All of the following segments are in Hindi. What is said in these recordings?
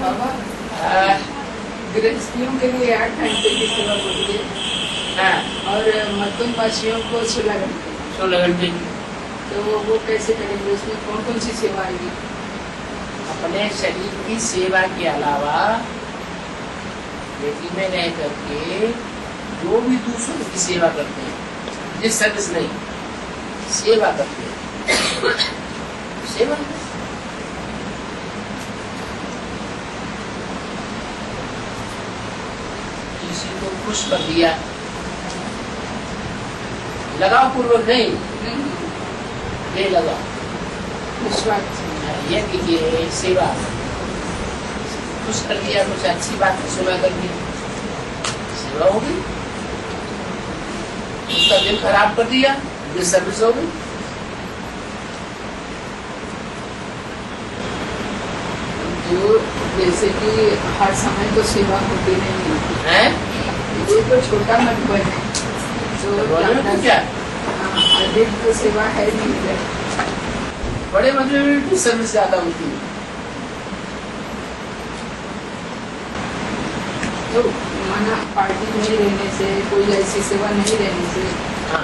बाबा गृहस्थियों के लिए 8 घंटे की सेवा होती है और मध्यमवासियों को 16 घंटे। 16 घंटे की। तो वो कैसे करेंगे? उसमें कौन कौन सी सेवा आएगी? अपने शरीर की सेवा के अलावा बेटी में रह करके जो भी दूसरों की सेवा करते हैं, जिस सर्विस नहीं, सेवा करते हैं, सेवा किसी को खुश कर दिया, लगाव पूर्वक नहीं, ये लगाओ विश्वास। ये देखिए सेवा खुश कर दिया, कुछ अच्छी बात सुना कर दी, सेवा हो गई। उसका दिल खराब कर दिया, ये सर्विस हो गई। जो जैसे कि हर समय तो सेवा होती नहीं है, ये तो छोटा मधुबन है, तो क्या अधिक तो सेवा है नहीं। बड़े मजबूर में भी सर्विस ज्यादा होती है। तो माना पार्टी नहीं रहने से, कोई ऐसी सेवा नहीं रहने से,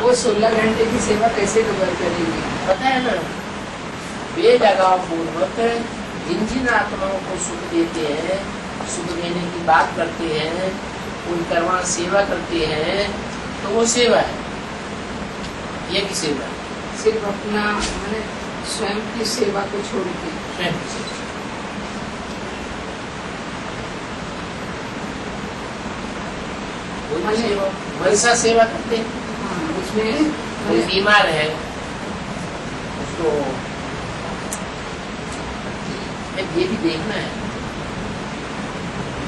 वो 16 घंटे की सेवा कैसे कवर करेंगे? पता है ना, बेलगाव पूर्वक जिन जिन आत्माओं को सुख देते हैं, सुख देने की बात करते हैं, उन कर्मा सेवा करते हैं, तो वो सेवा है। ये की सेवा सिर्फ अपना मैंने स्वयं की सेवा को छोड़ के स्वयं की सेवा। वैसा सेवा करते हैं। हाँ, उसमें कोई बीमार है, उसको ये भी देखना है,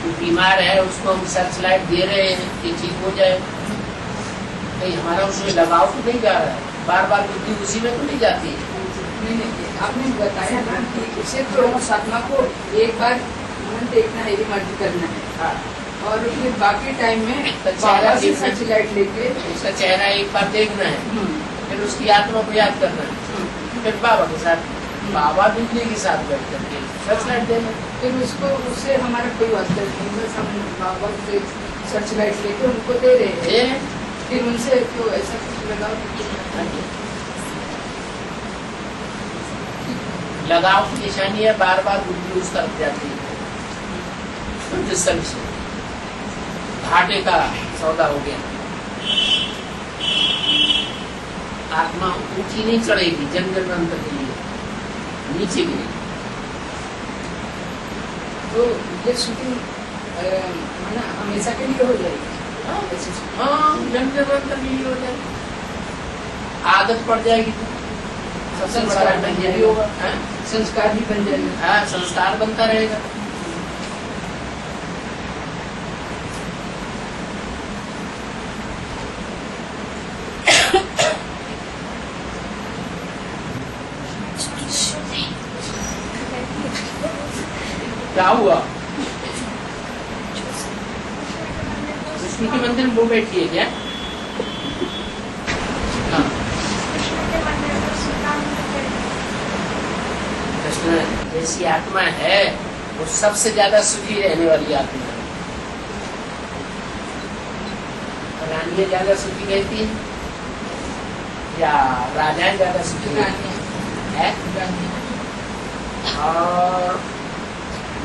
जो बीमार है उसको हम सर्च लाइट दे रहे हैं कि ठीक हो जाए, कहीं हमारा उसमें लगाव तो नहीं जा रहा है, बार बार बुद्धि उसी में तो नहीं जाती है। नहीं, आपने बताया ना कि उसे तो आत्मा को एक बार मन देखना है, मर्ज करना है। हाँ। और फिर बाकी टाइम में चेहरा से सर्च लाइट लेके उसका चेहरा एक बार देखना है, फिर उसकी आत्मा को याद करना है, फिर बाबा के साथ, बाबा बिजली के साथ बैठ करके सर्च लाइट देना। फिर उसको उससे हमारा कोई वास्ता नहीं, बस हम बाबा से सर्च लाइट लेके उनको दे रहे हैं, फिर उनसे तो ऐसा कुछ लगाव की निशानी है, बार बार बुद्धि उस तरफ जाती है, जिस सर्विस घाटे का सौदा हो गया। आत्मा ऊंची नहीं चढ़ेगी जन जन्मांतर के लिए, नीचे गिरेगी। तो ये शूटिंग हमेशा के लिए हो जाएगी। हाँ, जन जन्मांतर के लिए हो जाएगी, आदत पड़ जाएगी तो सबसे बड़ा ये भी होगा, संस्कार भी बन जाएगा। हाँ, संस्कार बनता रहेगा। क्या हुआ? विष्णु के मंदिर में वो बैठी है क्या? हाँ। कृष्ण जैसी आत्मा है वो सबसे ज्यादा सुखी रहने वाली आत्मा है। रानियां ज्यादा सुखी रहती है या राजाएं ज्यादा सुखी रहती है? और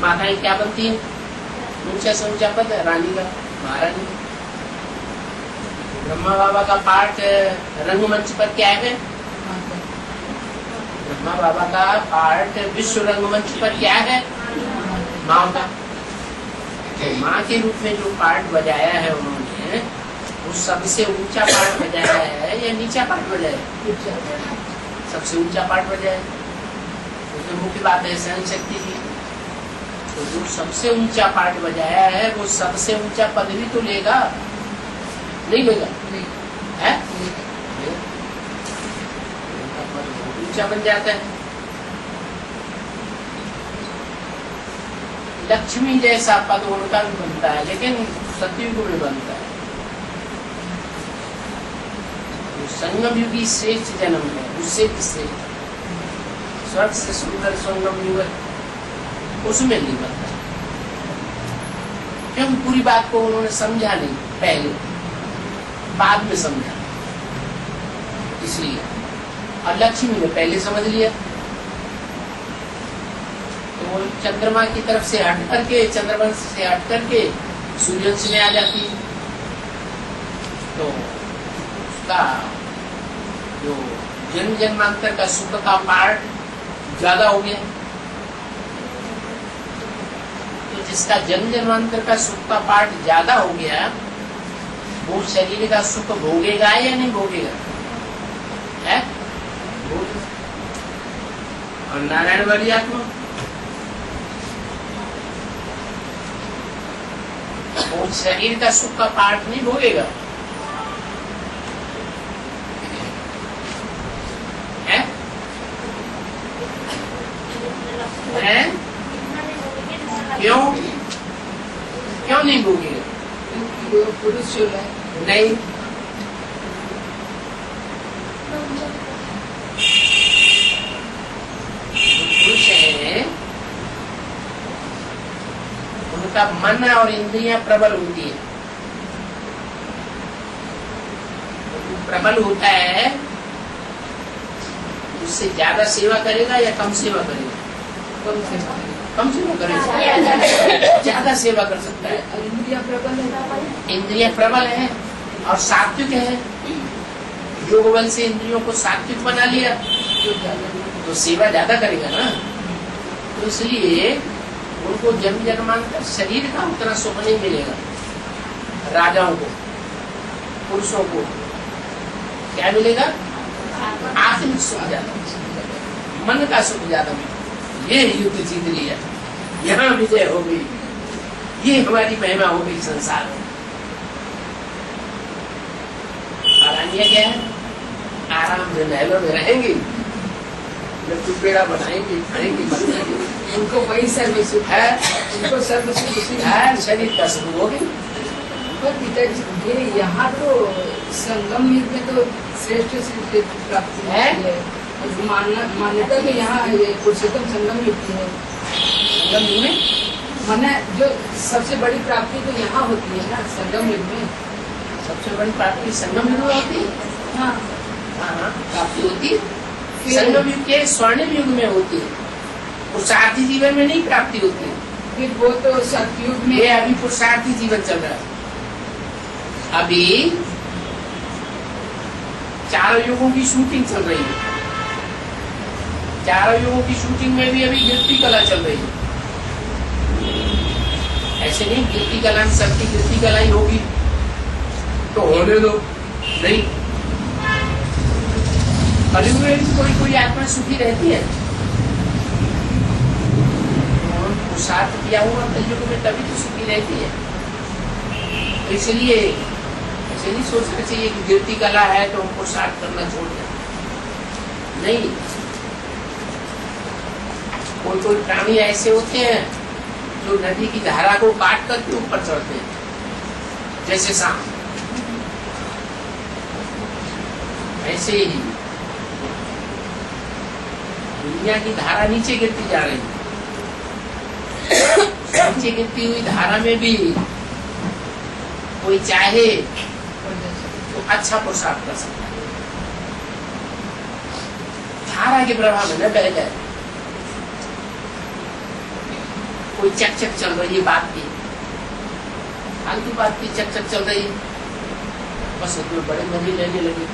माताएं क्या बनती है? ऊंचा से ऊंचा पद है रानी का, महारानी। ब्रह्मा बाबा का पाठ रंगमंच पर क्या है? ब्रह्मा बाबा का पाठ विश्व रंगमंच पर क्या है? माँ का। तो माँ के रूप में जो पाठ बजाया है उन्होंने, वो सबसे ऊंचा पाठ बजाया है या नीचा पाठ बजाया है? सबसे ऊंचा पाठ बजाया है। उसमें मुख्य बात है सहन शक्ति की। तो जो सबसे ऊंचा पाठ बजाया है वो सबसे ऊंचा पद भी तो लेगा, नहीं लेगा? है ऊंचा बन जाता है। लक्ष्मी जैसा पद उनका भी बनता है, लेकिन सतयुग में बनता है। संगम युगी श्रेष्ठ जन्म है, उससे भी श्रेष्ठ स्वर्ग से सुंदर संगम युग उसमें नहीं बनता। क्योंकि पूरी बात को उन्होंने समझा नहीं, पहले बाद में समझा, इसलिए। और लक्ष्मी ने पहले समझ लिया, तो वो चंद्रमा की तरफ से हट करके, चंद्रवंश से हट करके सूर्यवंश में आ जाती है। तो उसका जो जन्म जन्मांतर का सुख का पार्ट ज्यादा हो गया। तो जिसका जन्म जन्मांतर का सुख का पार्ट ज्यादा हो गया, वो शरीर का सुख भोगेगा या नहीं भोगेगा? है? और नारायण वाली आत्मा वो शरीर का सुख का पार्ट नहीं भोगेगा। है? क्यों नहीं भोगेगा? पुरुष जो है नहीं, पुरुष है, उनका मन और इंद्रियां प्रबल होती है। प्रबल होता है, उससे ज्यादा सेवा करेगा या कम सेवा करेगा? कम सेवा करेगा, ज्यादा सेवा कर सकता है। इंद्रिया प्रबल है, इंद्रिय प्रबल है और सात्विक है। योग बल से इंद्रियों को सात्विक बना लिया तो सेवा ज्यादा करेगा ना। तो इसलिए उनको जन्म जन्मांतर शरीर का उतना सुख नहीं मिलेगा। राजाओं को, पुरुषों को क्या मिलेगा? आत्मिक सुख ज्यादा, मन का सुख ज्यादा मिलेगा। ये युद्ध जीत लिया, यहाँ विजय हो गई, ये हमारी महिमा हो गई संसार में। आरामिया क्या है? आराम से महलों में रहेंगे, लड्डू पेड़ा बनाएंगे, खाएंगे, बनाएंगे। उनको वही सर्व सुख है, उनको सर्व सुख है, शरीर का सुख हो गई। पर पिताजी ये यहाँ तो संगम युग में तो श्रेष्ठ से प्राप्ति है। मान्यता तो यहाँ पुरुषोत्तम संगम युग की है। संगम युग में माना जो सबसे बड़ी प्राप्ति तो यहाँ होती है ना, संगम युग में। सबसे बड़ी प्राप्ति संगम युग में होती है। हाँ हाँ, प्राप्ति होती है संगम युग के स्वर्णिम युग में होती है। पुरुषार्थी जीवन में नहीं प्राप्ति होती है। फिर वो तो सतयुग में। ये अभी पुरुषार्थी जीवन चल रहा है। अभी चारों युगों की शूटिंग चल रही है। चारों युगों की शूटिंग में भी अभी कीर्ति कला चल रही है। ऐसे नहीं कीर्ति कला में सबकी कीर्ति कला ही होगी तो होने दो, नहीं। कलयुग में भी कोई आत्मा सुखी रहती है। पुरुषार्थ किया हुआ कलयुग में तभी तो सुखी रहती है। तो इसलिए ऐसे नहीं सोचना चाहिए कि कीर्ति कला है तो हम पुरुषार्थ करना छोड़ दें, नहीं। कोई प्राणी ऐसे होते हैं जो नदी की धारा को काट करके ऊपर चढ़ते हैं, जैसे सांप। ऐसे ही दुनिया की धारा नीचे गिरती जा रही है। नीचे गिरती हुई धारा में भी कोई चाहे तो अच्छा पुरुषार्थ कर सकता है। धारा के प्रभाव में न बह जाए। कोई चक चक चल रही है बात की, फालतू बात की चक चक चल रही है, बस उसमें बड़े मजे लेने लगे।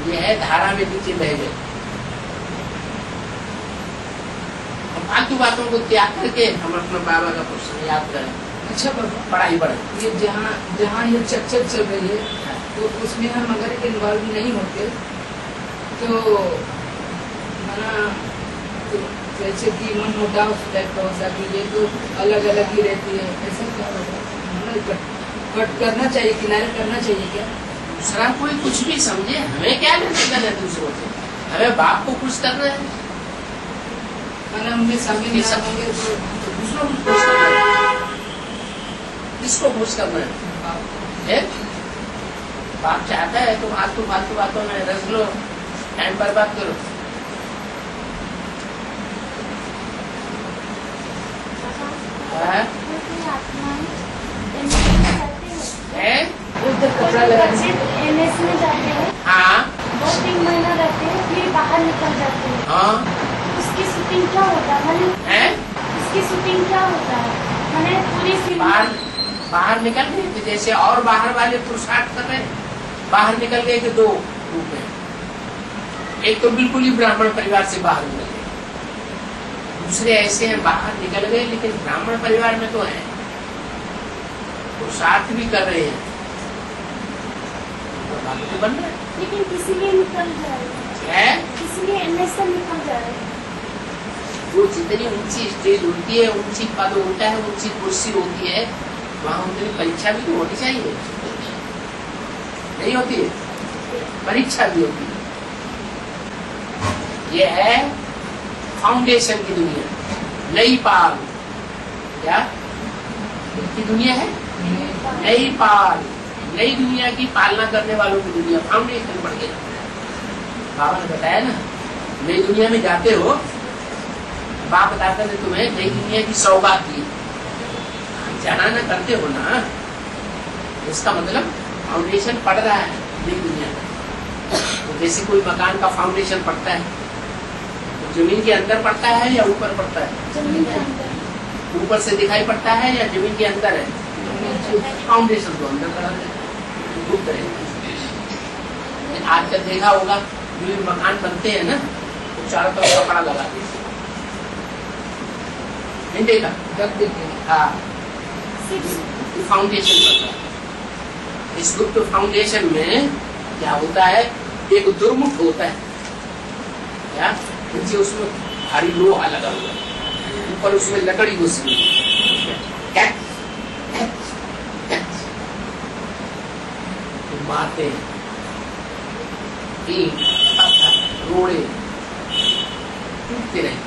ये है धारा में नीचे बह गए। फालतू बातों को त्याग करके हम अपने बाबा का प्रश्न याद करें। अच्छा बाबा, पढ़ाई बढ़े। ये जहाँ ये चक चल रही है तो उसमें हम अगर इन्वॉल्व नहीं होते तो माना तो जैसे कि मन मुटाव टाइप का होता है, ये तो अलग अलग ही रहती है, ऐसा क्या होगा? कट करना चाहिए, किनारे करना चाहिए क्या? दूसरा कोई कुछ भी समझे, हमें क्या लेना है दूसरों से? हमें बाप को खुश करना है। हमने शामिल सब होंगे तो दूसरों को खुश करना है। किसको खुश करना है? बाप चाहता है तुम फालतू बातों में रस लो, टाइम बर्बाद करो। है? हैं? उधर कपड़ा लगा एमएस में जाते हैं, हाँ 2-3 महीना रहते हैं, फिर बाहर निकल जाते हैं। हाँ उसकी शूटिंग क्या होता है मैंने, हैं? उसकी शूटिंग क्या होता है मैंने पूरी फिल्म बाहर निकल गए थे, जैसे और बाहर वाले पुरुषार्थ कर रहे हैं। बाहर निकल गए थे दो रूप में, एक तो बिल्कुल ही ब्राह्मण परिवार से बाहर निकल गए, दूसरे ऐसे हैं बाहर निकल गए लेकिन ब्राह्मण परिवार में तो है, पुरुषार्थ भी कर रहे हैं, तो बन रहे हैं। लेकिन किसी लिए निकल जा रहे हैं, किसी लिए एमएस से निकल जा रहे हैं। वो जितनी ऊंची स्टेज होती है, ऊंची पद होता है, ऊंची कुर्सी होती है, वहाँ उतनी परीक्षा भी तो होनी चाहिए, नहीं होती है? परीक्षा भी होती है। ये है फाउंडेशन की दुनिया, नई पाल। क्या की दुनिया है? नई पाल, नई दुनिया की पालना करने वालों की दुनिया, फाउंडेशन बढ़ गया। बाबा ने बताया ना, नई दुनिया में जाते हो, बाप बताते थे तुम्हें नई दुनिया की सौगात दी, जाना ना करते हो ना, इसका मतलब फाउंडेशन पड़ रहा है नई दुनिया में। तो जैसे कोई मकान का फाउंडेशन पड़ता है, तो जमीन के अंदर पड़ता है या ऊपर पड़ता है? जमीन के अंदर। ऊपर से दिखाई पड़ता है या जमीन के अंदर है? फाउंडेशन तो अंदर पड़ा है, गुप्त है। आजकल देखा होगा जो मकान बनते हैं ना, तो चारों तरफ कपड़ा लगा देते, नहीं देखा? जब देखे हाँ, फाउंडेशन बनता है। इस गुप्त फाउंडेशन में क्या होता है, एक दुर्मुख होता है, क्या नीचे उसमें भारी लोहा लगा हुआ है, ऊपर उसमें लकड़ी घुसी तो मारते हैं, ईंट पत्थर रोड़े टूटते रहे,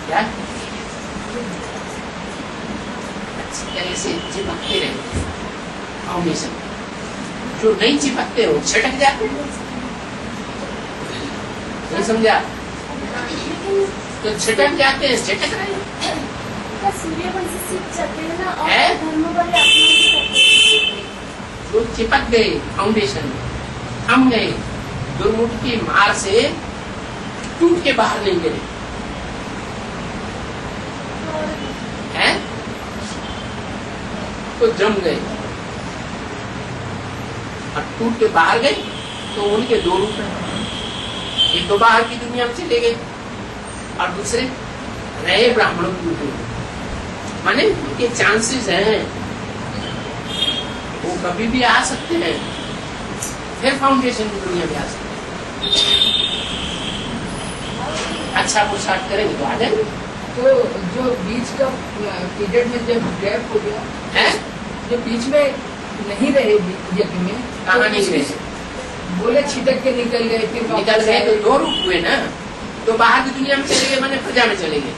क्या अच्छी तरह से चिपकते रहे फाउंडेशन। जो नहीं चिपकते हो छिटक जाते हैं, नहीं समझा? तो छिटक जाते हैं, छिटक रहे हैं। सूर्यवंशी सीख जाते हैं ना, है? और धर्म वाले अपना भी करते हैं। जो चिपक गए फाउंडेशन में, थम गए, दुर्मुख की मार से टूट के बाहर नहीं गिरे, हैं? तो जम गए और टूट के बाहर गए, तो उनके दो रूप हैं, एक तो बाहर की दुनिया में चले गए और दूसरे रहे ब्राह्मणों की दुनिया में। माने उनके चांसेस हैं, वो कभी भी आ सकते हैं, फिर फाउंडेशन की दुनिया में आ सकते हैं। अच्छा पोशाक करेंगे तो आ जाएंगे। तो जो बीच का पीरियड में जब गैप हो गया है? जो बीच में नहीं रहे यज्ञ में, कहाँ नहीं रहे? बोले छिटक के निकल गए, फिर निकल वापस गए आए। तो दो रूप हुए ना, तो बाहर की दुनिया में चले गए, मैंने प्रजा में चले गए।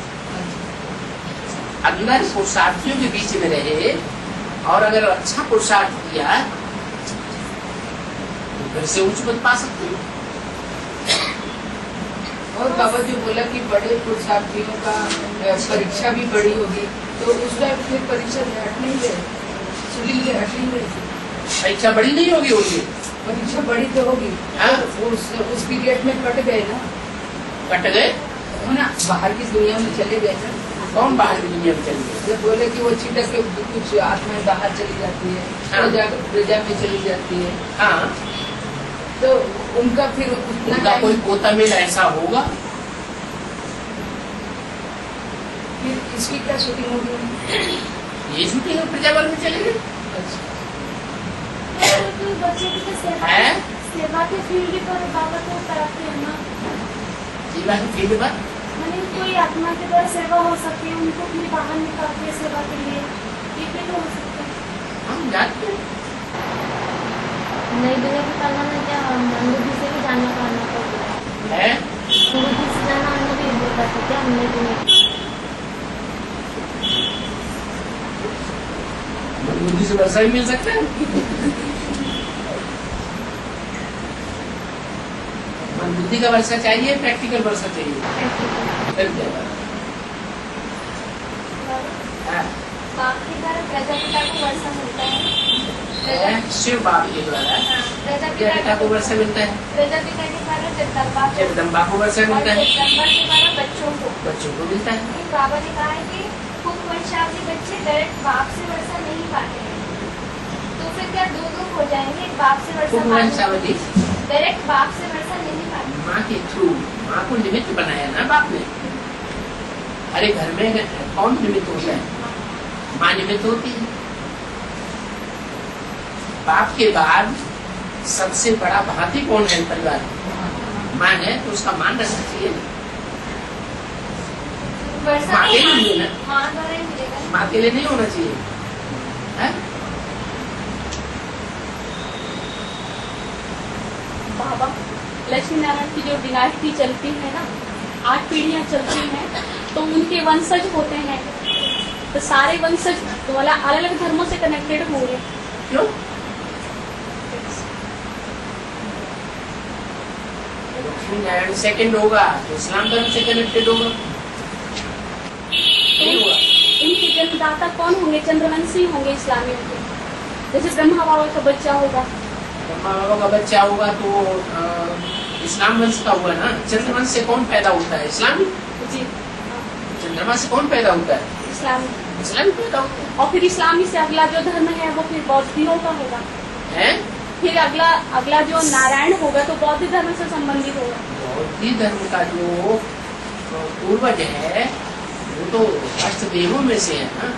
अंदर पुरुषार्थियों के बीच में रहे और अगर अच्छा पुरुषार्थ किया तो फिर से उच्च पद पा सकते हो। और बाबा जो बोला कि बड़े पुरुषार्थियों का परीक्षा भी बड़ी होगी, तो उसका फिर परीक्षा हट नहीं गए, सुनील के हट नहीं गए, परीक्षा बड़ी नहीं होगी उनकी, परीक्षा बड़ी तो होगी। हाँ? उस पीरियड में कट गए ना, कट गए। है ना, बाहर की दुनिया में चले गए ना। कौन बाहर की दुनिया में चले गए? जब बोले कि वो छिटक के कुछ आत्माएं बाहर चली जाती है, हाँ। प्रजा में चली जाती है, हाँ, तो उनका फिर उतना उनका कोई पोता मिल ऐसा होगा। फिर इसकी क्या शूटिंग होगी? ये छुट्टी है, प्रजाबल में चले गए। अच्छा, तो बच्चे की तो है? सेवा के फील्ड पर बाबा को कराते हैं ना, जीवा की फील्ड पर मैंने कोई आत्मा के द्वारा सेवा हो सकती है, उनको फिर बाहर निकालते हैं सेवा के लिए, ये भी तो हो सकता है। हम जानते हैं। नई दुनिया की पालना में क्या बुद्धि से भी जानना पालना पड़ता है? बुद्धि से जाना आना भी होता है क्या नई दुनिया? बुद्धि से वर्षा भी मिल सकता है। बुद्धि का वर्षा चाहिए, प्रैक्टिकल वर्षा चाहिए। फिर क्या बात? प्रजापिता को वर्षा मिलता है? शिव बाप के द्वारा प्रजापिता को वर्षा मिलता है, प्रजापिता के द्वारा जगदम्बा को वर्षा मिलता है, जगदम्बा के द्वारा बच्चों को मिलता है। बाबा ने कहा है कि कुंभवंशावली बच्चे डायरेक्ट बाप से वर्षा नहीं पाते हैं, तो फिर क्या दो हो जाएंगे? बाप से वर्षा कुंभवंशावली डायरेक्ट बाप से वर्षा नहीं पाते। माँ के थ्रू, माँ को निमित्त बनाया ना बाप ने। अरे घर में कौन निमित्त होता है? माँ निमित्त होती है। बाप के बाद सबसे बड़ा भाती कौन है परिवार? माँ है, तो उसका मान रखना चाहिए। माँ के लिए ना, माँ के लिए नहीं होना चाहिए है? बाबा लक्ष्मी नारायण की जो डिनास्टी चलती है ना, 8 पीढ़ियां चलती हैं, तो उनके वंशज होते हैं, तो सारे वंशज वाला अलग अलग धर्मों से कनेक्टेड होंगे। क्यों? लक्ष्मी नारायण सेकंड होगा तो इस्लाम धर्म से कनेक्टेड होगा, नहीं होगा। इनके जन्मदाता कौन होंगे? चंद्रवंशी होंगे इस्लामी के। जैसे ब्रह्मा बाबा का बच्चा होगा, ब्रह्मा बाबा का बच्चा होगा तो इस्लाम वंश का हुआ ना। चंद्रवंश से कौन पैदा होता है? इस्लामी। जी चंद्रमा से कौन पैदा होता है? इस्लामी। इस्लामी पैदा होता है। और फिर इस्लामी से अगला जो धर्म है वो फिर बौद्धियों का होगा। है? फिर अगला जो नारायण होगा तो बौद्ध धर्म से संबंधित होगा। बौद्ध धर्म का जो पूर्वज है वो तो अष्टदेवों में से है ना।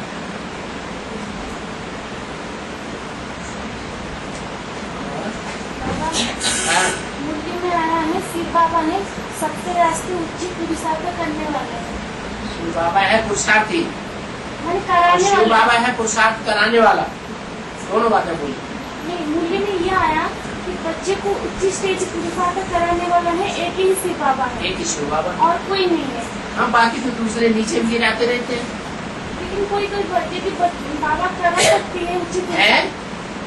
मुर्गी में आया है शिव बाबा है सबसे राष्ट्रीय उच्च पुरुषार्थ करने वाले हैं। शिव बाबा है पुरुषार्थी, मैंने कराने शिव वाले बाबा है पुरुषार्थ कराने वाला। दोनों बातें बोली। नहीं, मूल्य में यह आया कि बच्चे को उच्च स्टेज पुरुषार्थ कराने वाला है एक ही शिव बाबा है, एक ही शिव बाबा, और कोई नहीं है। हाँ बाकी तो दूसरे नीचे भी गिराते रहते हैं। लेकिन कोई बच्चे की बाबा करा सकती है उच्च है?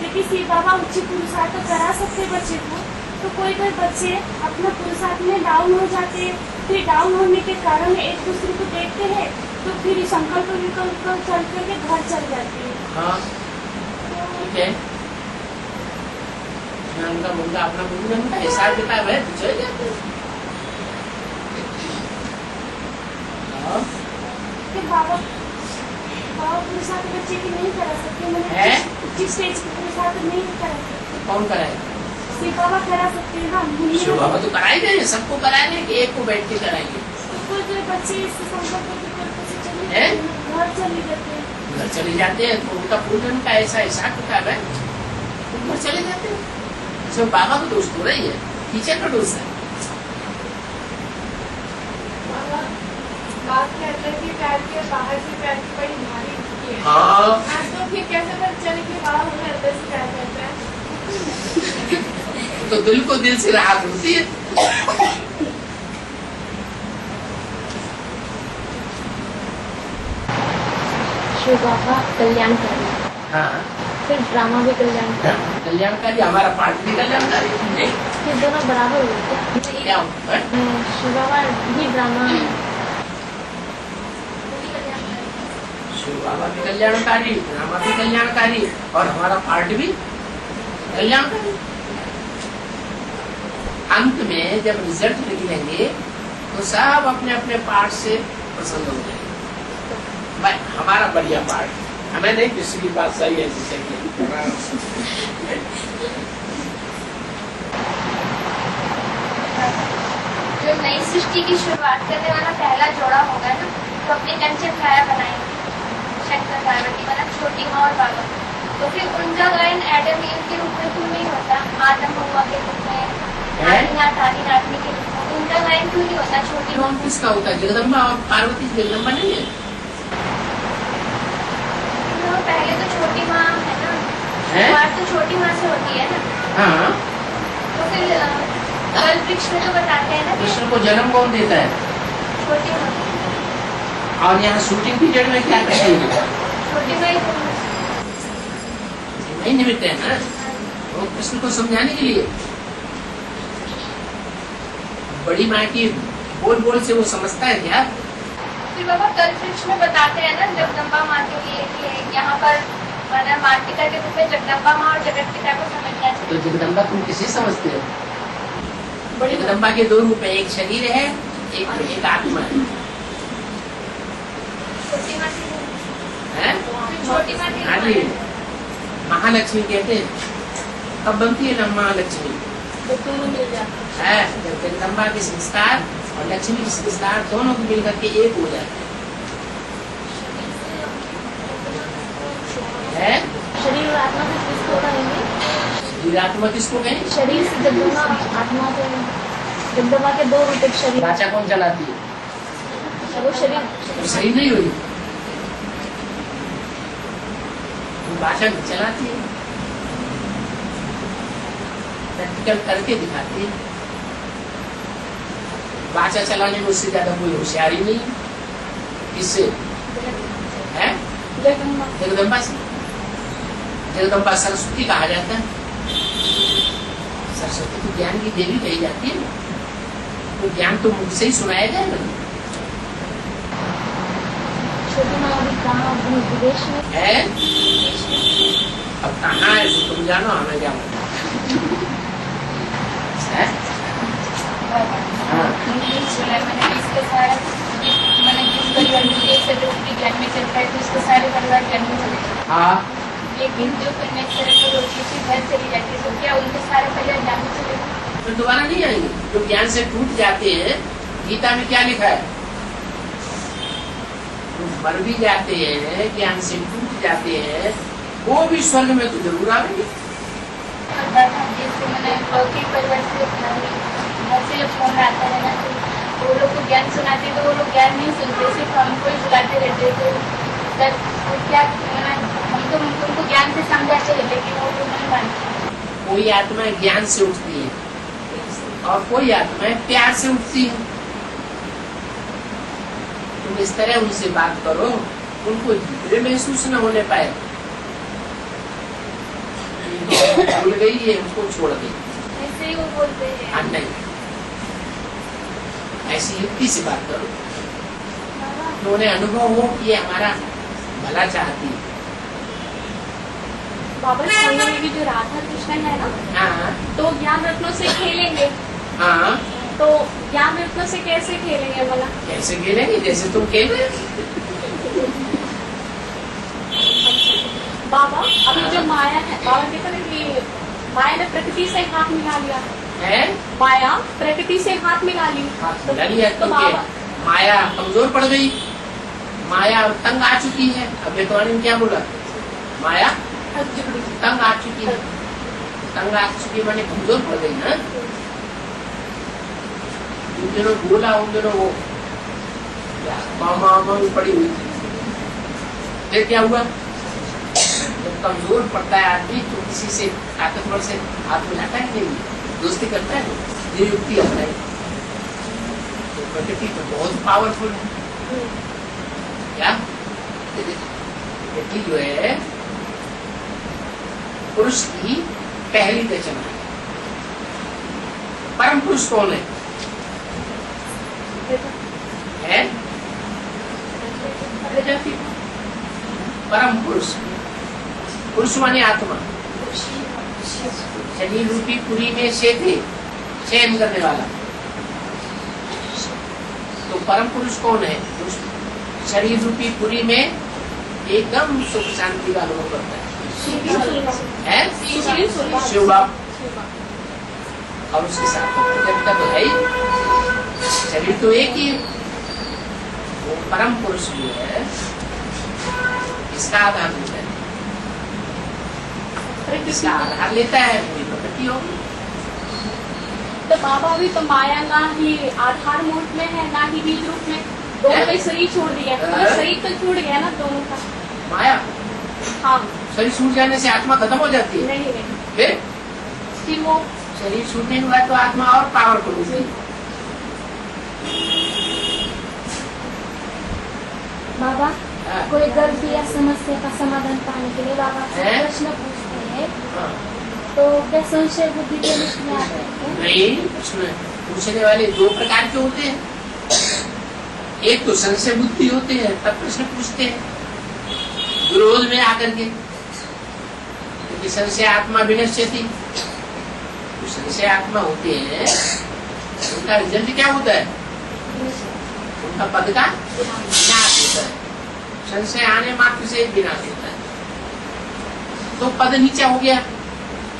लेकिन शिव बाबा उच्च पुरुषार्थ करा सकते हैं बच्चे को, तो कोई बच्चे अपना पुरुषार्थ में डाउन हो जाते हैं, फिर डाउन होने के कारण एक दूसरे को देखते हैं, तो फिर संकल्प विकल्प चल करके घर चल जाते हैं। हाँ ठीक है, उनका मुद्दा अपना मुद्दा उनका हिसाब किताब है, चल जाते हैं। फिर बाबा पुरुषार्थ बच्चे की नहीं करा सकते, मैंने उच्च स्टेज की पुरुषार्थ नहीं करा सकते। कौन कराएगा? शिव बाबा करा सकते हैं ना। शिव बाबा तो कराएंगे, सबको कराएंगे कि एक को बैठ के कराएंगे? कोई बच्चे इससे संकल्प विकल्प से चले हैं? घर चले जाते हैं। घर चले जाते हैं तो उनका पूजन का ऐसा हिसाब किताब है, तो घर चले जाते हैं। इसमें बाबा का दोष थोड़ा ही है, टीचर का दोष है। बात के अंदर की पैर के बाहर की पैर की बड़ी भारी होती है। हाँ तो फिर कैसे पता चले कि बाहर हमें अंदर से प्यार करता है? तो दिल को दिल से राहत होती है। शिव बाबा कल्याणकारी, हाँ फिर ड्रामा भी कल्याणकारी, कल्याणकारी, हमारा पाठ भी कल्याणकारी। फिर दोनों बराबर होते हैं। क्या होता है? शिव बाबा भी ड्रामा शिव बाबा भी कल्याणकारी, ड्रामा भी कल्याणकारी, और हमारा पार्ट भी कल्याणकारी। अंत में जब रिजल्ट निकलेंगे तो सब अपने अपने पार्ट से प्रसन्न हो जाएंगे। भाई हमारा बढ़िया पार्ट, हमें नहीं किसी की बात सही है जिसे जो नई सृष्टि की शुरुआत करने वाला पहला जोड़ा होगा ना, तो अपनी कंचन छाया बनाएंगे शंकर पार्वती, मतलब छोटी माँ और बाबा। तो फिर उनका गायन एडम ईव के रूप में क्यों नहीं होता? आदम हवा के रूप में, नाटनी के रूप में उनका गायन क्यों नहीं होता? छोटी माँ किसका होता है? जगदम्बा और पार्वती। जगदम्बा नहीं है? पहले तो छोटी माँ है ना, बात तो छोटी माँ से होती है ना। हाँ, तो फिर कल वृक्ष में तो बताते हैं ना कि कृष्ण को जन्म कौन देता है? छोटी माँ, और यहाँ शूटिंग पीरियड में क्या कहते हैं? छोटी माँ ही नहीं निमित्त है ना, वो कृष्ण को समझाने के लिए। बड़ी माँ की बोल बोल से वो समझता है क्या? फिर बाबा कल वृक्ष में बताते हैं ना जगदम्बा माँ के लिए कि यहाँ पर मतलब मातृका के रूप में जगदम्बा माँ और जगत पिता को समझना तो चाहिए। जगदम्बा तुम किसे समझते हो? बड़ी जगदम्बा के दो रूप है, एक शरीर है, एक आत्मा है। छोटी माँ हैं? छोटी माँ हाँ जी, महालक्ष्मी कहते हैं। कब बनती है ना महालक्ष्मी? जब दोनों मिल जाते है जब जगदम्बा के संस्कार और लक्ष्मी के संस्कार दोनों को मिलकर के एक हो जाते हैं। शरीर और आत्मा से किसको कहेंगे? शरीर आत्मा किसको कहें? शरीर से जगदम्बा, आत्मा को जगदम्बा के दो रूप, एक शरीर, वाचा कौन चलाती है? वो शरीर तो शरीर नहीं हुई, वाचा चलाती है, प्रैक्टिकल करके दिखाती है। वाचा चलाने में उससे ज्यादा कोई होशियारी नहीं। किससे है? जगदम्बा। जगदम्बा से। जगदम्बा सरस्वती कहा जाता है। सरस्वती को ज्ञान की देवी कही जाती है। तो ज्ञान तो मुझसे ही सुनाया जाएगा छोटी माँ अभी कहाँ विदेश में है। अब कहाँ है तो तुम जानो, हमें क्या मालूम है? हाँ। मैंने इसके सारे मैंने जिस परिवार में एक सदस्य जन्म में चलता है तो उसके सारे परिवार जन्म में चले जाते हाँ, हैं। लेकिन जो कन्या होती है घर चली जाती है तो क्या उनके सारे परिवार जन्म में चले जाते हैं? फिर दोबारा नहीं आएंगे। जो ज्ञान से टूट जाते हैं, गीता में क्या लिखा है? जो मर भी जाते हैं, ज्ञान से टूट जाते हैं, वो भी स्वर्ग में तो जरूर आएंगे। जैसे मैंने लौकिक परिवार से घर से जब फोन आता है ना तो वो लोग को ज्ञान सुनाते तो वो लोग ज्ञान नहीं सुनते, सिर्फ हमको ही बुलाते रहते। तो जब क्या हम तो उनको ज्ञान से समझाते हैं लेकिन वो लोग नहीं मानते। कोई आत्मा ज्ञान से उठती है और कोई आत्मा प्यार से उठती है। तुम इस तरह उनसे बात करो, उनको धीरे महसूस न होने पाए। भूल गई है, उसको छोड़ दे। ऐसे ही वो बोलते हैं। हाँ, नहीं, ऐसी युक्ति से बात करो तो उन्हें अनुभव हो कि ये हमारा भला चाहती है। बाबा स्वामी में भी जो राधा कृष्ण है ना, हाँ तो ज्ञान रत्नों से खेलेंगे। हाँ, तो ज्ञान रत्नों से कैसे खेलेंगे बोला? कैसे खेलेंगे? जैसे तुम खेल रहे हो। बाबा अभी जो माया है, बाबा कहते हैं कि माया ने प्रकृति से हाथ मिला लिया है माया प्रकृति से हाथ मिला ली। हाथ मिला लिया तो क्योंकि बाबा माया कमजोर पड़ गई, माया तंग आ चुकी है। अब बेतवानी ने क्या बोला? माया तंग आ चुकी है। तंग आ चुकी माने कमजोर पड़ गई ना। जिन दिनों बोला उन दिनों वो मामा में पड़ी हुई थी। फिर क्या हुआ? जब कमजोर पड़ता है आदमी तो किसी से ताकतवर से हाथ मिलाता है नहीं, दोस्ती करता है, ये युक्ति अपनाई। तो प्रकृति तो बहुत पावरफुल है। क्या प्रकृति जो है पुरुष की पहली रचना है। परम पुरुष कौन है? प्रजाति। परम पुरुष, पुरुष माने आत्मा। शरीर रूपी पुरी में शयन करने वाला। तो परम पुरुष कौन है? शरीर रूपी पुरी में एकदम सुख शांति का अनुभव करता है। शिव बाप और उसके साथ प्रकृति तो है ही। शरीर तो एक ही है। वो परम पुरुष जो है इसका आधार लेता है, इसका आधार लेता है वही प्रकृति होगी। तो बाबा भी तो माया ना ही आधार मूर्त में है ना ही बीज रूप में, दोनों का शरीर छोड़ दिया। पूरा शरीर तो छूट गया ना दोनों का। माया हाँ, शरीर छूट जाने से आत्मा खत्म हो जाती है। नहीं फिर वो शरीर छूटने के बाद तो आत्मा और पावरफुल होगी। बाबा हाँ। कोई गर्भ या समस्या का समाधान पाने के लिए बाबा से है? प्रश्न पूछते हैं हाँ। तो क्या संशय बुद्धि के लिस्ट में आते हैं? नहीं, उसमें पूछने वाले दो प्रकार के होते हैं। एक तो संशय बुद्धि होते हैं, तब प्रश्न पूछते हैं। विरोध में आकर के, क्योंकि संशय आत्मा विनश्यति, जो संशय आत्मा होते हैं उनका रिजल्ट क्या होता है? उनका पद का विनाश होता है। संशय आने मात्र से विनाश होता है। तो पद नीचा हो गया।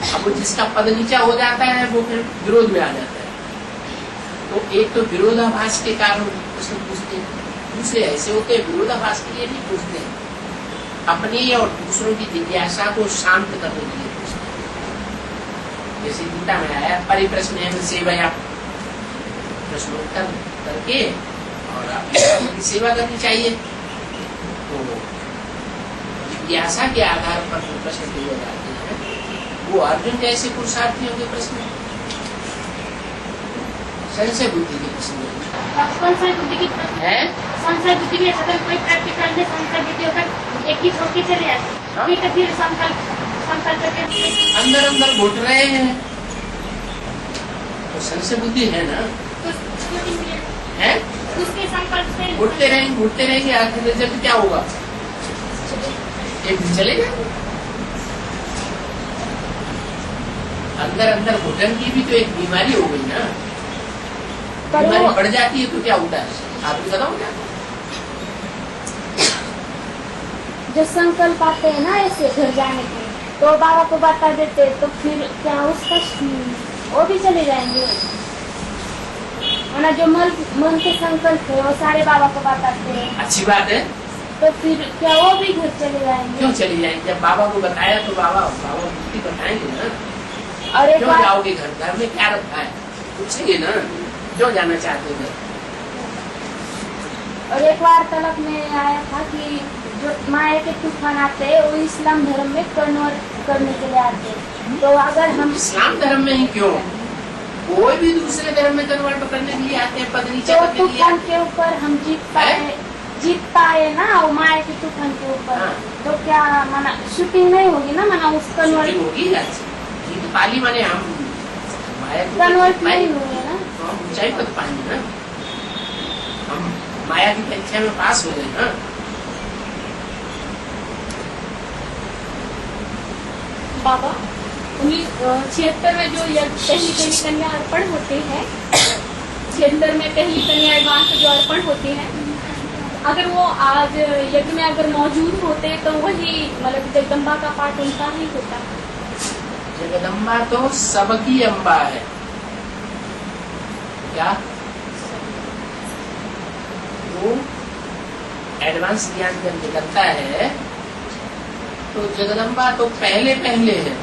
अब वो जिसका पद नीचा हो जाता है वो फिर विरोध में आ जाता है। तो एक तो विरोधाभास के कारण प्रश्न पूछते हैं, दूसरे ऐसे होते हैं विरोधाभास के लिए नहीं पूछते हैं, अपनी और दूसरों की जिज्ञासा को शांत करने के लिए पूछते हैं। जैसे गीता में आया परिप्रश्न है सेवया, प्रश्नोत्तर करके और अपनी सेवा करनी चाहिए। तो जिज्ञासा के आधार पर जो प्रश्न किए जाते हैं वो अर्जुन जैसे पुरुषार्थियों के प्रश्न, संशय बुद्धि के प्रश्न संशय बुद्धि की है। संशय बुद्धि में अगर कोई प्रैक्टिकल में संशय बुद्धि होकर एक ही छोड़ के चले जाते हैं, फिर संकल्प करके अंदर अंदर घुट रहे हैं, तो संशय बुद्धि है ना, है उसके संकल्प से घुटते रहेंगे, आखिर रिजल्ट क्या होगा? एक दिन चलेगा। अंदर अंदर घुटन की भी तो एक बीमारी हो गई ना, बीमारी बढ़ जाती है तो क्या होता है आपको बताओ क्या? जो संकल्प आते हैं ना ऐसे घर जाने के, तो बाबा को बता देते, तो फिर क्या उसका वो भी चले जाएंगे। और जो मन के संकल्प है वो सारे बाबा को बताते हैं। अच्छी बात है। तो फिर क्या वो भी घर चले जाएंगे? क्यों चली जाएंगे? जब बाबा को बताया तो बाबा बुद्धि बताएंगे ना। और एक क्यों बार जाओगे घर में क्या रखा है पूछेंगे ना, क्यों जाना चाहते हो? और एक बार तलब में आया था कि जो माया के तूफान आते हैं वो इस्लाम धर्म में कन्वर्ट करने के लिए आते हैं। तो अगर हम इस्लाम धर्म में ही क्यों, कोई भी दूसरे धर्म में कन्वर्ट करने के लिए आते हैं, पद नीचे तो करने के लिए तूफान के ऊपर हम जीत पाए ना, वो माया के तूफान के ऊपर। हाँ। तो क्या माना शूटिंग नहीं होगी ना, माना उस कन्वर्ट होगी। जीत पाली माने हम माया को कन्वर्ट नहीं हुए ना, हम ऊंचाई पर पाएंगे ना, हम माया की परीक्षा में पास हो गए ना। बाबा 1976 में जो पहली कन्या अर्पण होते हैं, 76 में पहली कन्या एडवांस जो अर्पण होती है, अगर वो आज यज्ञ में अगर मौजूद होते तो वही मतलब जगदम्बा का पाठ उनका ही होता। जगदम्बा तो सबकी अम्बा है। क्या वो एडवांस ज्ञान जब निकलता है तो जगदम्बा तो पहले है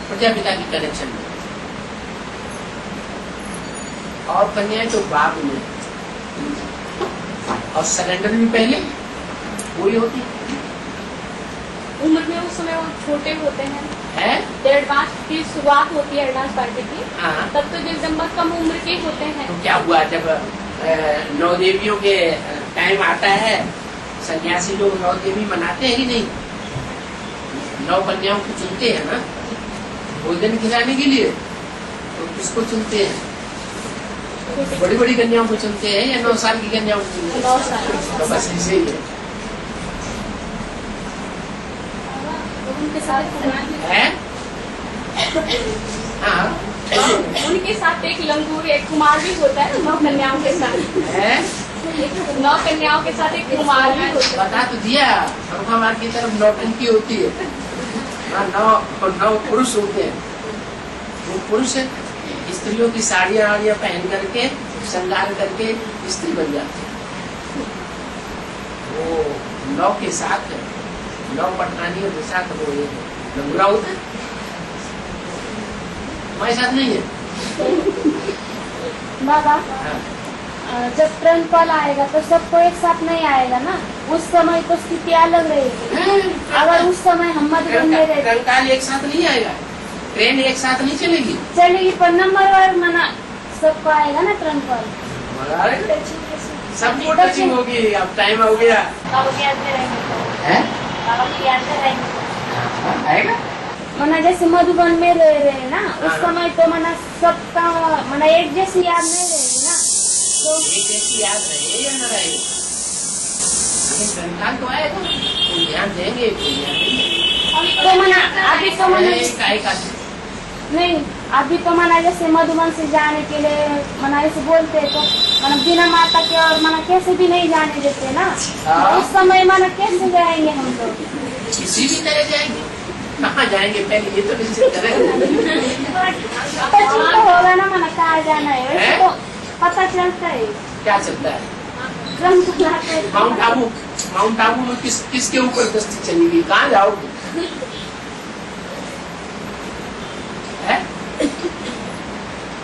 प्रजापिता की कनेक्शन में, और कन्याएं तो बाद में, और सरेंडर भी पहले वही होती उम्र में उस समय वो छोटे होते हैं, एडवांस की शुरुआत होती है एडवांस पार्टी की। हाँ। तब तो जगदम्बा कम उम्र के होते हैं। तो क्या हुआ जब नौ देवियों के टाइम आता है, सन्यासी लोग नौ देवी मनाते हैं कि नहीं? 9 कन्याओं को चुनते हैं ना भोजन खिलाने के लिए, तो किसको चुनते हैं? बड़ी बड़ी कन्याओं को चुनते हैं या 9 साल की कन्याओं को चुनते हैं? 9 साल। तो बस ऐसे ही है। उनके साथ हाँ, उनके साथ एक लंगूर एक कुमार भी होता है 9 कन्याओं के साथ। 9 कन्याओं के साथ एक कुमार भी होता है। बता तो दिया, हमारे की तरफ नौटंकी होती है। 9 पुरुष होते हैं, वो पुरुष स्त्रियों की साड़ियाँ पहन करके श्रृंगार करके स्त्री बन जाते हैं। वो 9 के साथ 9 पटरानियों के साथ वो लंगूरा होता है। हमारे साथ नहीं है। बाबा हाँ। जब ट्रेन कॉल आएगा तो सबको एक साथ नहीं आएगा ना, उस समय तो स्थिति अलग रहेगी। अगर उस समय हम मधुबन में रहते, कंकाल एक साथ नहीं आएगा, ट्रेन एक साथ नहीं चलेगी पर नंबर वार मना सबको आएगा ना ट्रेन कॉल। सबको टचिंग होगी। अब टाइम हो गया बाबा के याद में रहेंगे, है? बाबा की याद में रहेंगे। आएगा मना जैसे मधुबन में रह रहे ना, उस हाँ। समय तो मना सबका मना एक जैसी याद नहीं रहेगी ना, तो एक जैसी याद रहे या न रहे, लेकिन संतान तो आएगा, कोई ध्यान देंगे, कोई ध्यान नहीं तो मना अभी तो मना देंगे। नहीं, अभी तो मना जैसे मधुबन से जाने के लिए मना ऐसे बोलते तो मना बिना माता के और मना कैसे भी नहीं जाने देते ना। हाँ। तो उस समय मना कैसे जाएंगे हम लोग? किसी भी तरह जाएंगे, कहाँ जाएंगे पहले ये तो निश्चित करेंगे। पता तो होगा ना मना कहाँ जाना है, वैसे तो पता चलता है। क्या चलता है? क्रम तो लाते हैं। माउंट आबू में किसके ऊपर दृष्टि चलेगी, कहाँ जाओगे?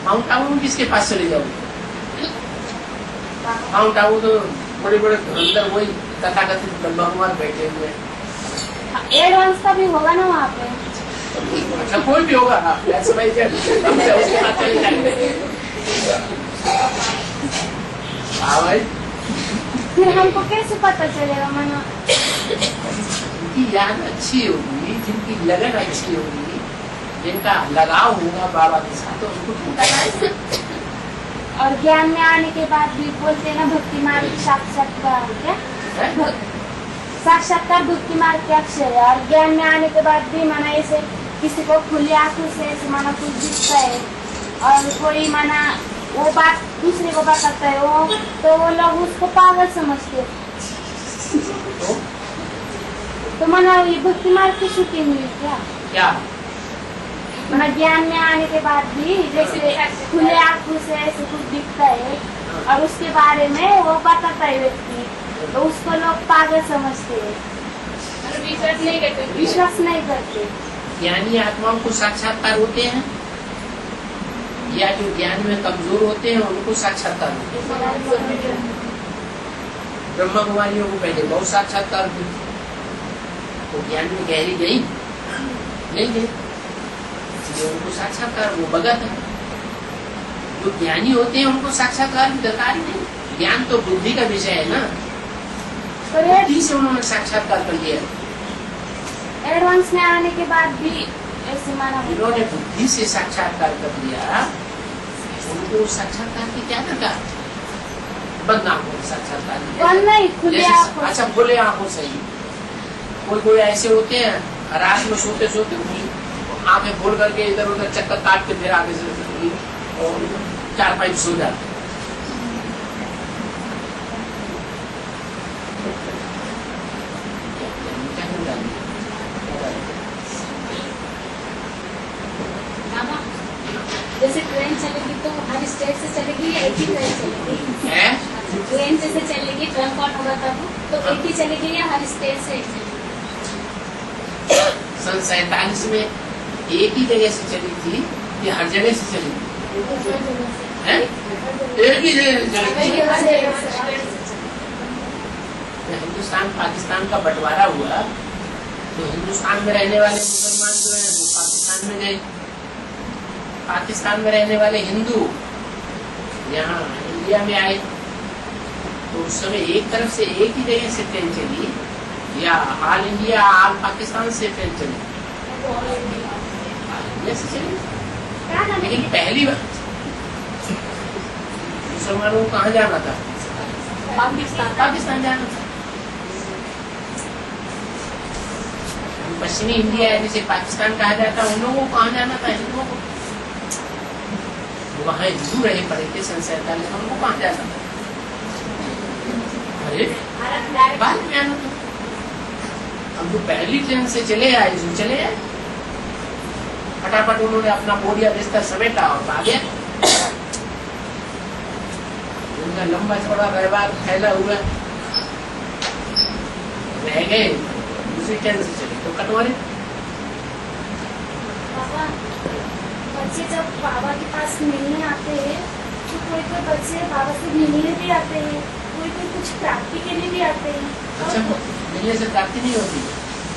माउंट आबू में किसके पास चले जाओगे? माउंट आबू तो बड़े बड़े अंदर वही तथाकथित ब्रह्मकुमार बैठे हुए हैं। एडवांस का भी होगा ना वहाँ पे। अच्छा कोई भी होगा, उसके साथ चले जाएंगे। हाँ भाई, फिर हमको कैसे पता चलेगा मना? जिनकी याद अच्छी होगी, जिनकी लगन अच्छी होगी, जिनका लगाव होगा बाबा के साथ, तो उसको ढूंढना। और ज्ञान में आने के बाद भी बोलते हैं ना भक्ति मार्ग साक्षात्कार, क्या है? साक्षात्कार भक्ति मार्ग के अक्षर है। और ज्ञान में आने के बाद भी माना ऐसे किसी को खुली आंखों से ऐसे माना कुछ दिखता है और कोई माना वो बात दूसरे को बताता है वो, तो वो लोग उसको पागल समझते हैं। तो माना ये भक्ति मार्ग की शूटिंग हुई क्या? माना ज्ञान में आने के बाद भी जैसे खुले आंखों से ऐसे कुछ दिखता है और उसके बारे में वो बताता है व्यक्ति, तो उसको लोग पागल समझते हैं, विश्वास नहीं करते। ज्ञानी आत्माओं को साक्षात्कार होते हैं या जो ज्ञान में कमजोर होते हैं उनको साक्षात्कार होते हैं? ब्रह्म कुमारियों को पहले बहुत साक्षात्कार हुए, तो ज्ञान में गहरी गई नहीं गई, इसलिए उनको साक्षात्कार वो भगत है। जो ज्ञानी होते हैं उनको साक्षात्कार की दरकार ही नहीं, ज्ञान तो बुद्धि का विषय है ना, बुद्धि से उन्होंने साक्षात्कार कर लिया। एडवांस में आने के बाद भी ऐसे माना जिन्होंने बुद्धि से साक्षात्कार कर लिया उनको साक्षात्कार की क्या दरकार? बंद आंखों से साक्षात्कार बंद नहीं, खुले आंखों। अच्छा खुले आंखों से ही। कोई ऐसे होते हैं रात में सोते सोते आंखें खोल करके इधर उधर चक्कर काट के फिर आगे से और 4-5 सो जाते। जैसे ट्रेन चलेगी तो हर स्टेट से चलेगी या एक ही ट्रेन चलेगी? ट्रेन जैसे चलेगी, ट्रंक ऑन होगा तब तो एक ही चलेगी या हर स्टेट से एक चलेगी? सन 47 में एक ही जगह से चली थी या हर जगह से चली थी? एक ही जगह से चली थी। हिंदुस्तान पाकिस्तान का बंटवारा हुआ तो हिंदुस्तान में रहने वाले मुसलमान जो है वो पाकिस्तान में गए, पाकिस्तान में रहने वाले हिंदू यहाँ इंडिया में आए, तो उस समय एक तरफ से एक ही जगह से ट्रेन चली या ऑल इंडिया ऑल पाकिस्तान से ट्रेन चली? ऑल इंडिया से चली। लेकिन पहली बार मुसलमानों को कहाँ जाना था? पाकिस्तान जाना था। पश्चिमी इंडिया है जिसे पाकिस्तान कहा जाता है, उन लोगों को कहाँ जाना था? हिंदुओं को। वहाँ हिंदू रहे पड़े थे सन 47 में, उनको कहाँ जाना था? अरे बाद में आना था। हम तो पहली ट्रेन से चले आए, जो चले आए फटाफट उन्होंने अपना बोरिया बिस्तर समेटा और आ गया। उनका लंबा चौड़ा व्यवहार फैला हुआ रह गए, दूसरी ट्रेन से चले तो कटवारे। बच्चे जब बाबा के पास मिलने आते हैं तो कोई बच्चे बाबा से मिलने भी आते हैं, कोई कुछ प्राप्ति के लिए भी आते हैं। अच्छा, मिलने से प्राप्ति नहीं होती?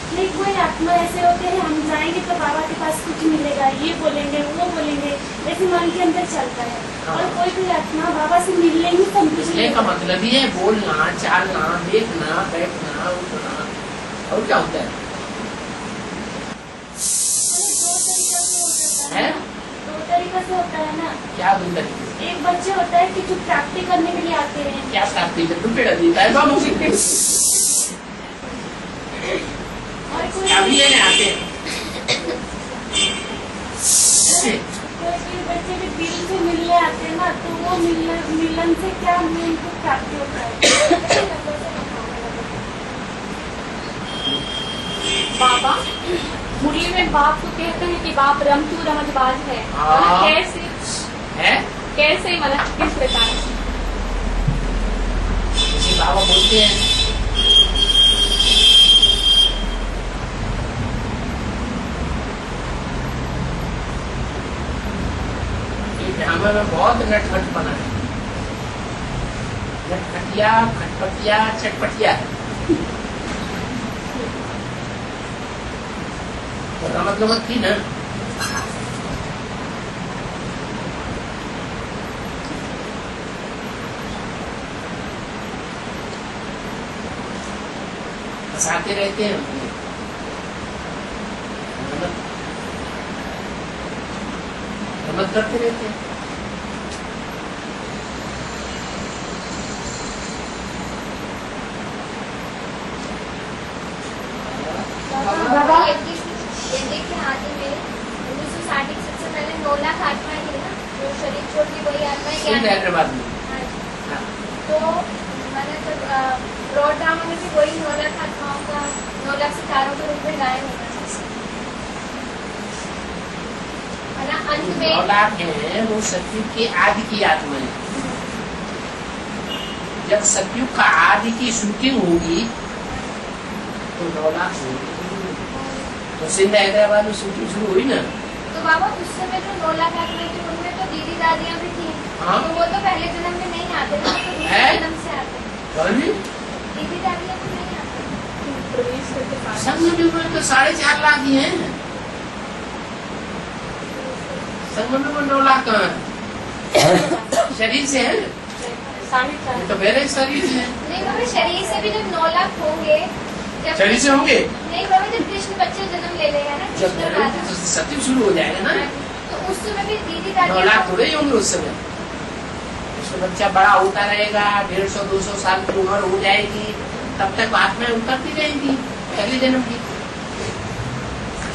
नहीं, कोई आत्मा ऐसे होते हैं हम जाएंगे तो बाबा के पास कुछ मिलेगा, ये बोलेंगे वो बोलेंगे, ऐसे मन के अंदर चलता है। हाँ। और कोई आत्मा बाबा से मिलने ही सब कुछ मिलने का मतलब ही है बोलना, चालना, देखना, बैठना, उठना, और क्या होता है? दो तरीका से होता है ना। क्या दो तरीके से? एक बच्चे होता है कि जो प्राप्ति करने के लिए आते हैं। क्या प्राप्ति? तुम पेड़ देता है बाबू अभी ये आते हैं बच्चे भी दिल से मिलने आते हैं ना, तो वो मिलन से क्या उनको प्राप्ति होता है? बाबा मुरली में बाप को कहते हैं कि बाप रमतू रमजबाज है। हाँ। कैसे है कैसे मतलब किस प्रकार? किसी बाबा बोलते हैं ड्रामा में बहुत नटखट बना है, नटखटिया खटपटिया चटपटिया है। तो रमत गमत थी ना। हंसाते रहते हैं, रमत करते रहते हैं। यज्ञ के आदि में 1960 सबसे पहले 9 लाख आत्माएं थी ना, जो शरीर छोड़ के वही आत्माएं हैदराबाद में। हाँ। तो मैंने तो ब्रॉड ड्रामा में भी वही 9 लाख आत्माओं का 9 लाख सितारों के रूप में गायन होना है ना। अंत में 9 लाख है वो सतयुग के आदि की आत्मा है। जब सतयुग का आदि की शूटिंग होगी तो 9 लाख होगी। तो सिंध हैदराबाद में शूटिंग शुरू हुई ना। तो बाबा उस समय जो 9 लाख आत्माएं थी उनमें तो दीदी दादियां भी थी। हाँ। तो वो तो पहले जन्म में नहीं आते ना, तो दूसरे है? जन्म से आते। कौन? दीदी दादियां तो नहीं आते। प्रवेश करके पास संगम में तो 4.5 लाख ही हैं। संगम में 9 लाख कहाँ है? शरीर से है, 4.5 तो मेरे शरीर से है। नहीं बाबा, शरीर से भी जब 9 लाख होंगे, जब शरीर से होंगे नहीं बाबा, जब कृष्ण बच्चे जन्म ले लेगा ना, जब कृष्ण राधा, तो सतयुग शुरू हो जाएगा ना। तो उस समय भी दीदी 9 लाख दादियां थोड़े ही होंगे उस समय। उसका बच्चा बड़ा होता रहेगा, 150-200 साल की उम्र हो जाएगी, तब तक आत्माएं उतरती रहेंगी पहले जन्म की।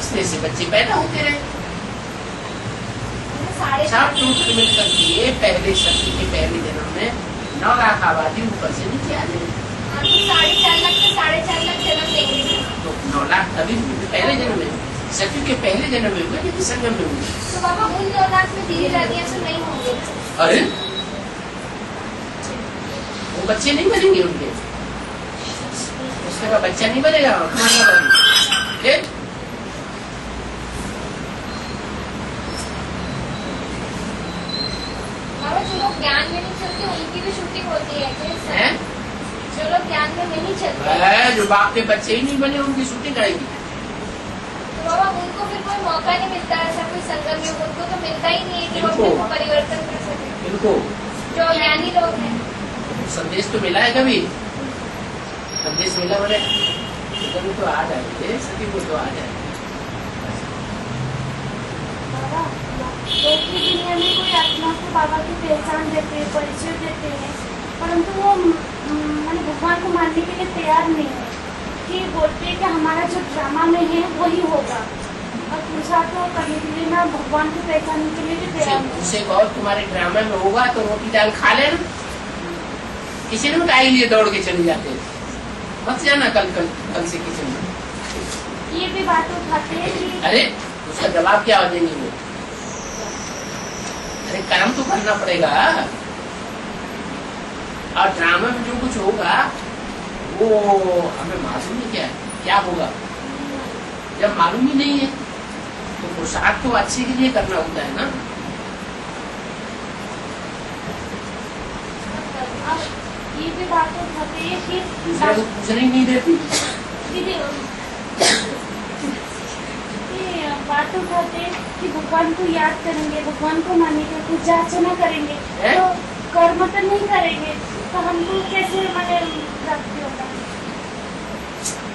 इसलिए से बच्चे पैदा होते रहे। साढ़े सब टूट मिल करके ये पहले शक्ति के पहले जन्म में 9 लाख आबादी ऊपर से नीचे आ जाएगी। तो 4.5 लाख से 4.5 लाख जन्म लेंगे। तो 9 लाख तभी पहले जन्म में, सतयुग के पहले जन्म में हुए, लेकिन संगम में हुए। तो बाबा उन 9 लाख में दीदी दादियां तो नहीं होंगे। अरे वो बच्चे नहीं बनेंगे उनके, उसका बच्चा नहीं बनेगा। बाबा जो लोग ज्ञान में नहीं चलते उनकी भी शूटिंग होती है क्या? हैं? जो लोग ज्ञान में नहीं चलते, जो बाप के बच्चे ही नहीं बने उनकी शूटिंग आएगी। तो बाबा उनको फिर कोई मौका नहीं मिलता, ऐसा कोई संगम योग उनको तो मिलता ही नहीं है कि वो इनको? अपने को परिवर्तन कर सके। इनको जो ज्ञानी लोग हैं, संदेश तो मिला है, कभी संदेश मिला बोले कभी तो आ जाएंगे, सभी को तो आ जाएंगे। बाबा लोग की दुनिया में कोई आत्मा को बाबा की पहचान देते हैं, परिचय देते हैं, परंतु वो मैंने भगवान को मानने के लिए तैयार नहीं है। कि बोलते हैं कि हमारा जो ड्रामा में है वही होगा, और पुरुषार्थ करने के लिए ना भगवान को पहचानने के लिए भी तैयार नहीं। उसे कहो तुम्हारे ड्रामा में होगा तो रोटी दाल खा लेना। किचन में काहे लिए दौड़ के चले जाते हैं? मत जाना कल से किचन में। ये भी बात उठाते हैं कि अरे उसका जवाब क्या देंगे वो? अरे कर्म तो करना पड़ेगा, और ड्रामा में जो कुछ होगा वो हमें मालूम नहीं क्या होगा। जब मालूम ही नहीं है तो पुरुषार्थ तो अच्छे के लिए करना होता है ना। अब ये भी बात उठाते हैं कि दूसरे को पूछने ही नहीं देती। दीदी ये बात उठाते हैं कि भगवान को याद करेंगे, भगवान को मानेंगे, पूजा अर्चना करेंगे, है? तो कर्म तो नहीं करेंगे तो हमको कैसे माने प्राप्ति होगा?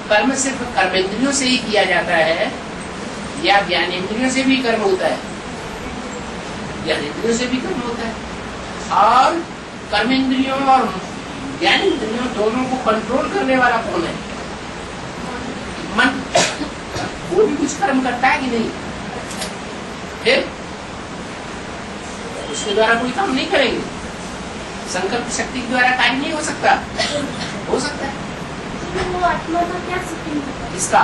कर्म सिर्फ कर्मेंद्रियों से ही किया जाता है, या ज्ञानेंद्रियों से भी कर्म होता है? ज्ञानेंद्रियों से भी कर्म होता है। और कर्मेंद्रियों और ज्ञानेंद्रियों दोनों को कंट्रोल करने वाला कौन है? मन। वो भी कुछ कर्म करता है कि नहीं? फिर उसके द्वारा कोई काम नहीं करेंगे। संकल्प शक्ति के द्वारा कार्य नहीं हो सकता। हो सकता है वो आत्मा का क्या सीखेंगे? इसका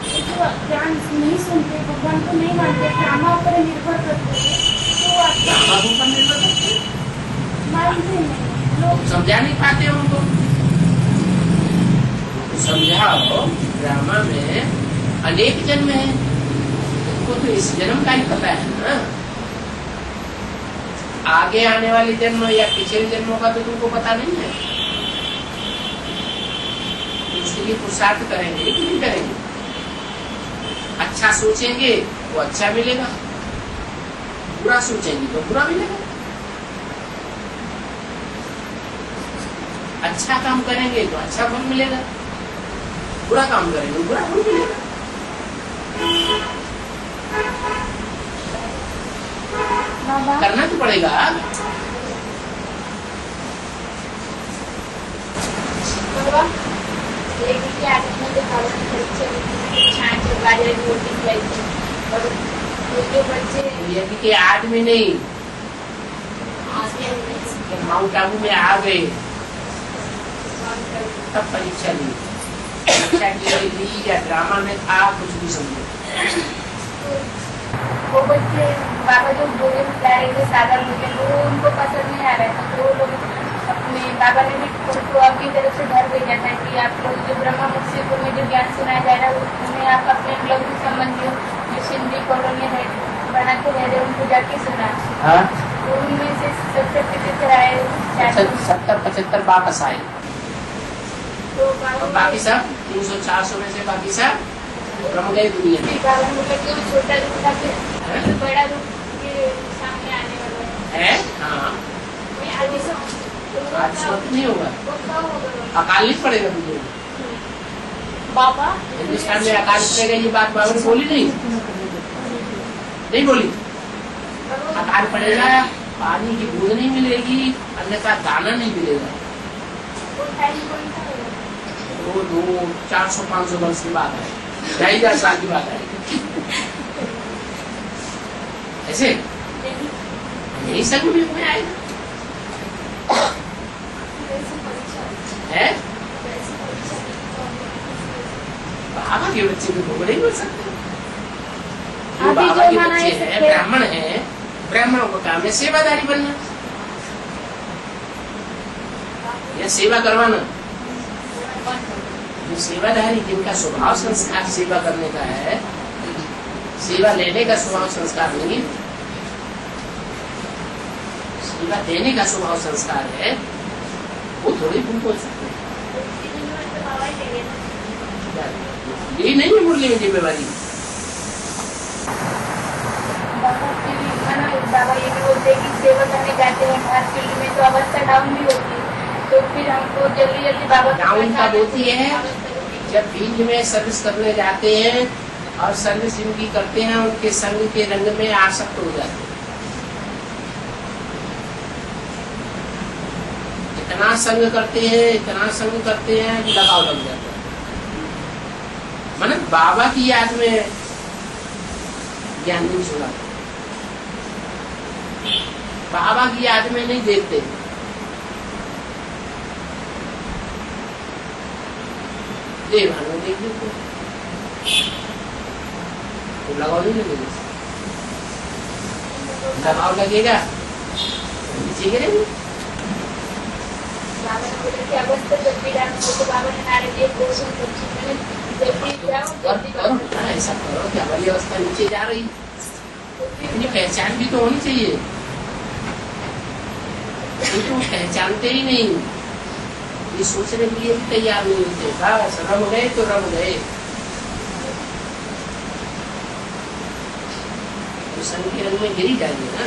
जो ज्ञान नहीं सुनते, भगवान को नहीं मानते, ड्रामा पर निर्भर करते हैं, तो वो आत्मा ड्रामा के ऊपर निर्भर करते हैं। मानते नहीं लोग। समझा नहीं पाते उनको। समझाओ ड्रामा में अनेक जन्म है, तुमको तो इस जन्म का ही पता है ना। आगे आने वाले जन्म या पिछले जन्मों का तो तुमको पता नहीं है। उसके लिए पुरुषार्थ करेंगे कि नहीं करेंगे? अच्छा सोचेंगे वो अच्छा मिलेगा, बुरा सोचेंगे तो बुरा मिलेगा। अच्छा काम करेंगे तो अच्छा फल मिलेगा, बुरा काम करेंगे तो बुरा फल मिलेगा। बाबा करना तो पड़ेगा। बाबा एक ही आदमी ने तो खाना बच्चे छाछ बाजरे की रोटी खिलाई थी और जो बच्चे यदि के आदमी नहीं आगे माउंट आबू में आ गए तब परीक्षा ली। परीक्षा के लिए ली या ड्रामा में था, कुछ भी समझो। वो बच्चे बाबा जो बोले बता रहे थे सागर में, वो उनको पसंद नहीं आ रहा था। तो वो लोग अपने बाबा ने भी उनको आपकी तरफ से घर भेजा था कि आप लोग जो ब्रह्मा मुक्तिपुर में जो ज्ञान सुनाया जा रहा है उसमें आप अपने लघु संबंधियों जो सिंधी कॉलोनी है बनाते रह रहे उनको जाके सुना। हाँ? तो उनमें से 70-75 आए। 70-75 वापस आए। तो और बाकी सब 300-400 में से बाकी सब ब्रह्म गए दुनिया में। बाबा ने बोला कि वो छोटा रूप था फिर बड़ा रूप के सामने आने वाला है। हाँ, है। आगे से आज स्वत नहीं होगा, वो कब होगा? अकाल नहीं पड़ेगा तुझे। बाबा हिंदुस्तान में अकाल पड़ेगा, ये बात बाबा ने बोली नहीं? नहीं बोली। अकाल पड़ेगा, पानी की बूंद नहीं मिलेगी, अन्यथा दाना नहीं मिलेगा। वो टाइम कौन सा होगा? वो 400-500 वर्ष की बात है, 2,500 साल की बात है। ऐसे यही सब युग में आएगा है। बाबा के बच्चे को भोग नहीं मिल सकते। जो अभी बाबा जो के माना बच्चे है हैं, सबके- ब्राह्मण हैं, ब्राह्मणों का काम है सेवादारी बनना या सेवा करवाना। जो सेवादारी जिनका स्वभाव संस्कार सेवा करने का है, सेवा लेने का स्वभाव संस्कार नहीं, सेवा देने का स्वभाव संस्कार है, वो थोड़ी भूल बोल सकते हैं। यही नहीं है मुरली में जिम्मेवारी। बाबा ये भी बोलते हैं कि सेवा करने जाते हैं हर फील्ड में तो अवस्था डाउन भी होती है, तो फिर हमको जल्दी जल्दी बाबा डाउन कब होती है? जब फील्ड में सर्विस करने जाते हैं और सर्विस जिनकी करते हैं उनके संग के रंग में आसक्त हो जाते हैं। इतना संग करते हैं, इतना संग करते हैं कि लगाव लग जाता है। मतलब बाबा की याद में ज्ञान नहीं छोड़ा, बाबा की याद में नहीं देखते। देवान में देख लेते तो लगाव नहीं लगेगा। लगाव लगेगा तो नीचे गिरेंगे। बाबा ने बोला कि अवस्था जब भी डाउन हो तो बाबा ने नारे दिए दो सौ जब भी जाओ जल्दी करो, ऐसा करो कि हमारी अवस्था नीचे जा रही, इतनी पहचान भी तो होनी चाहिए। तो पहचानते ही नहीं, ये सोचने के लिए भी तैयार नहीं होते। बस रम गए तो रम गए। तो संग के रंग में गिरी जाएगी ना।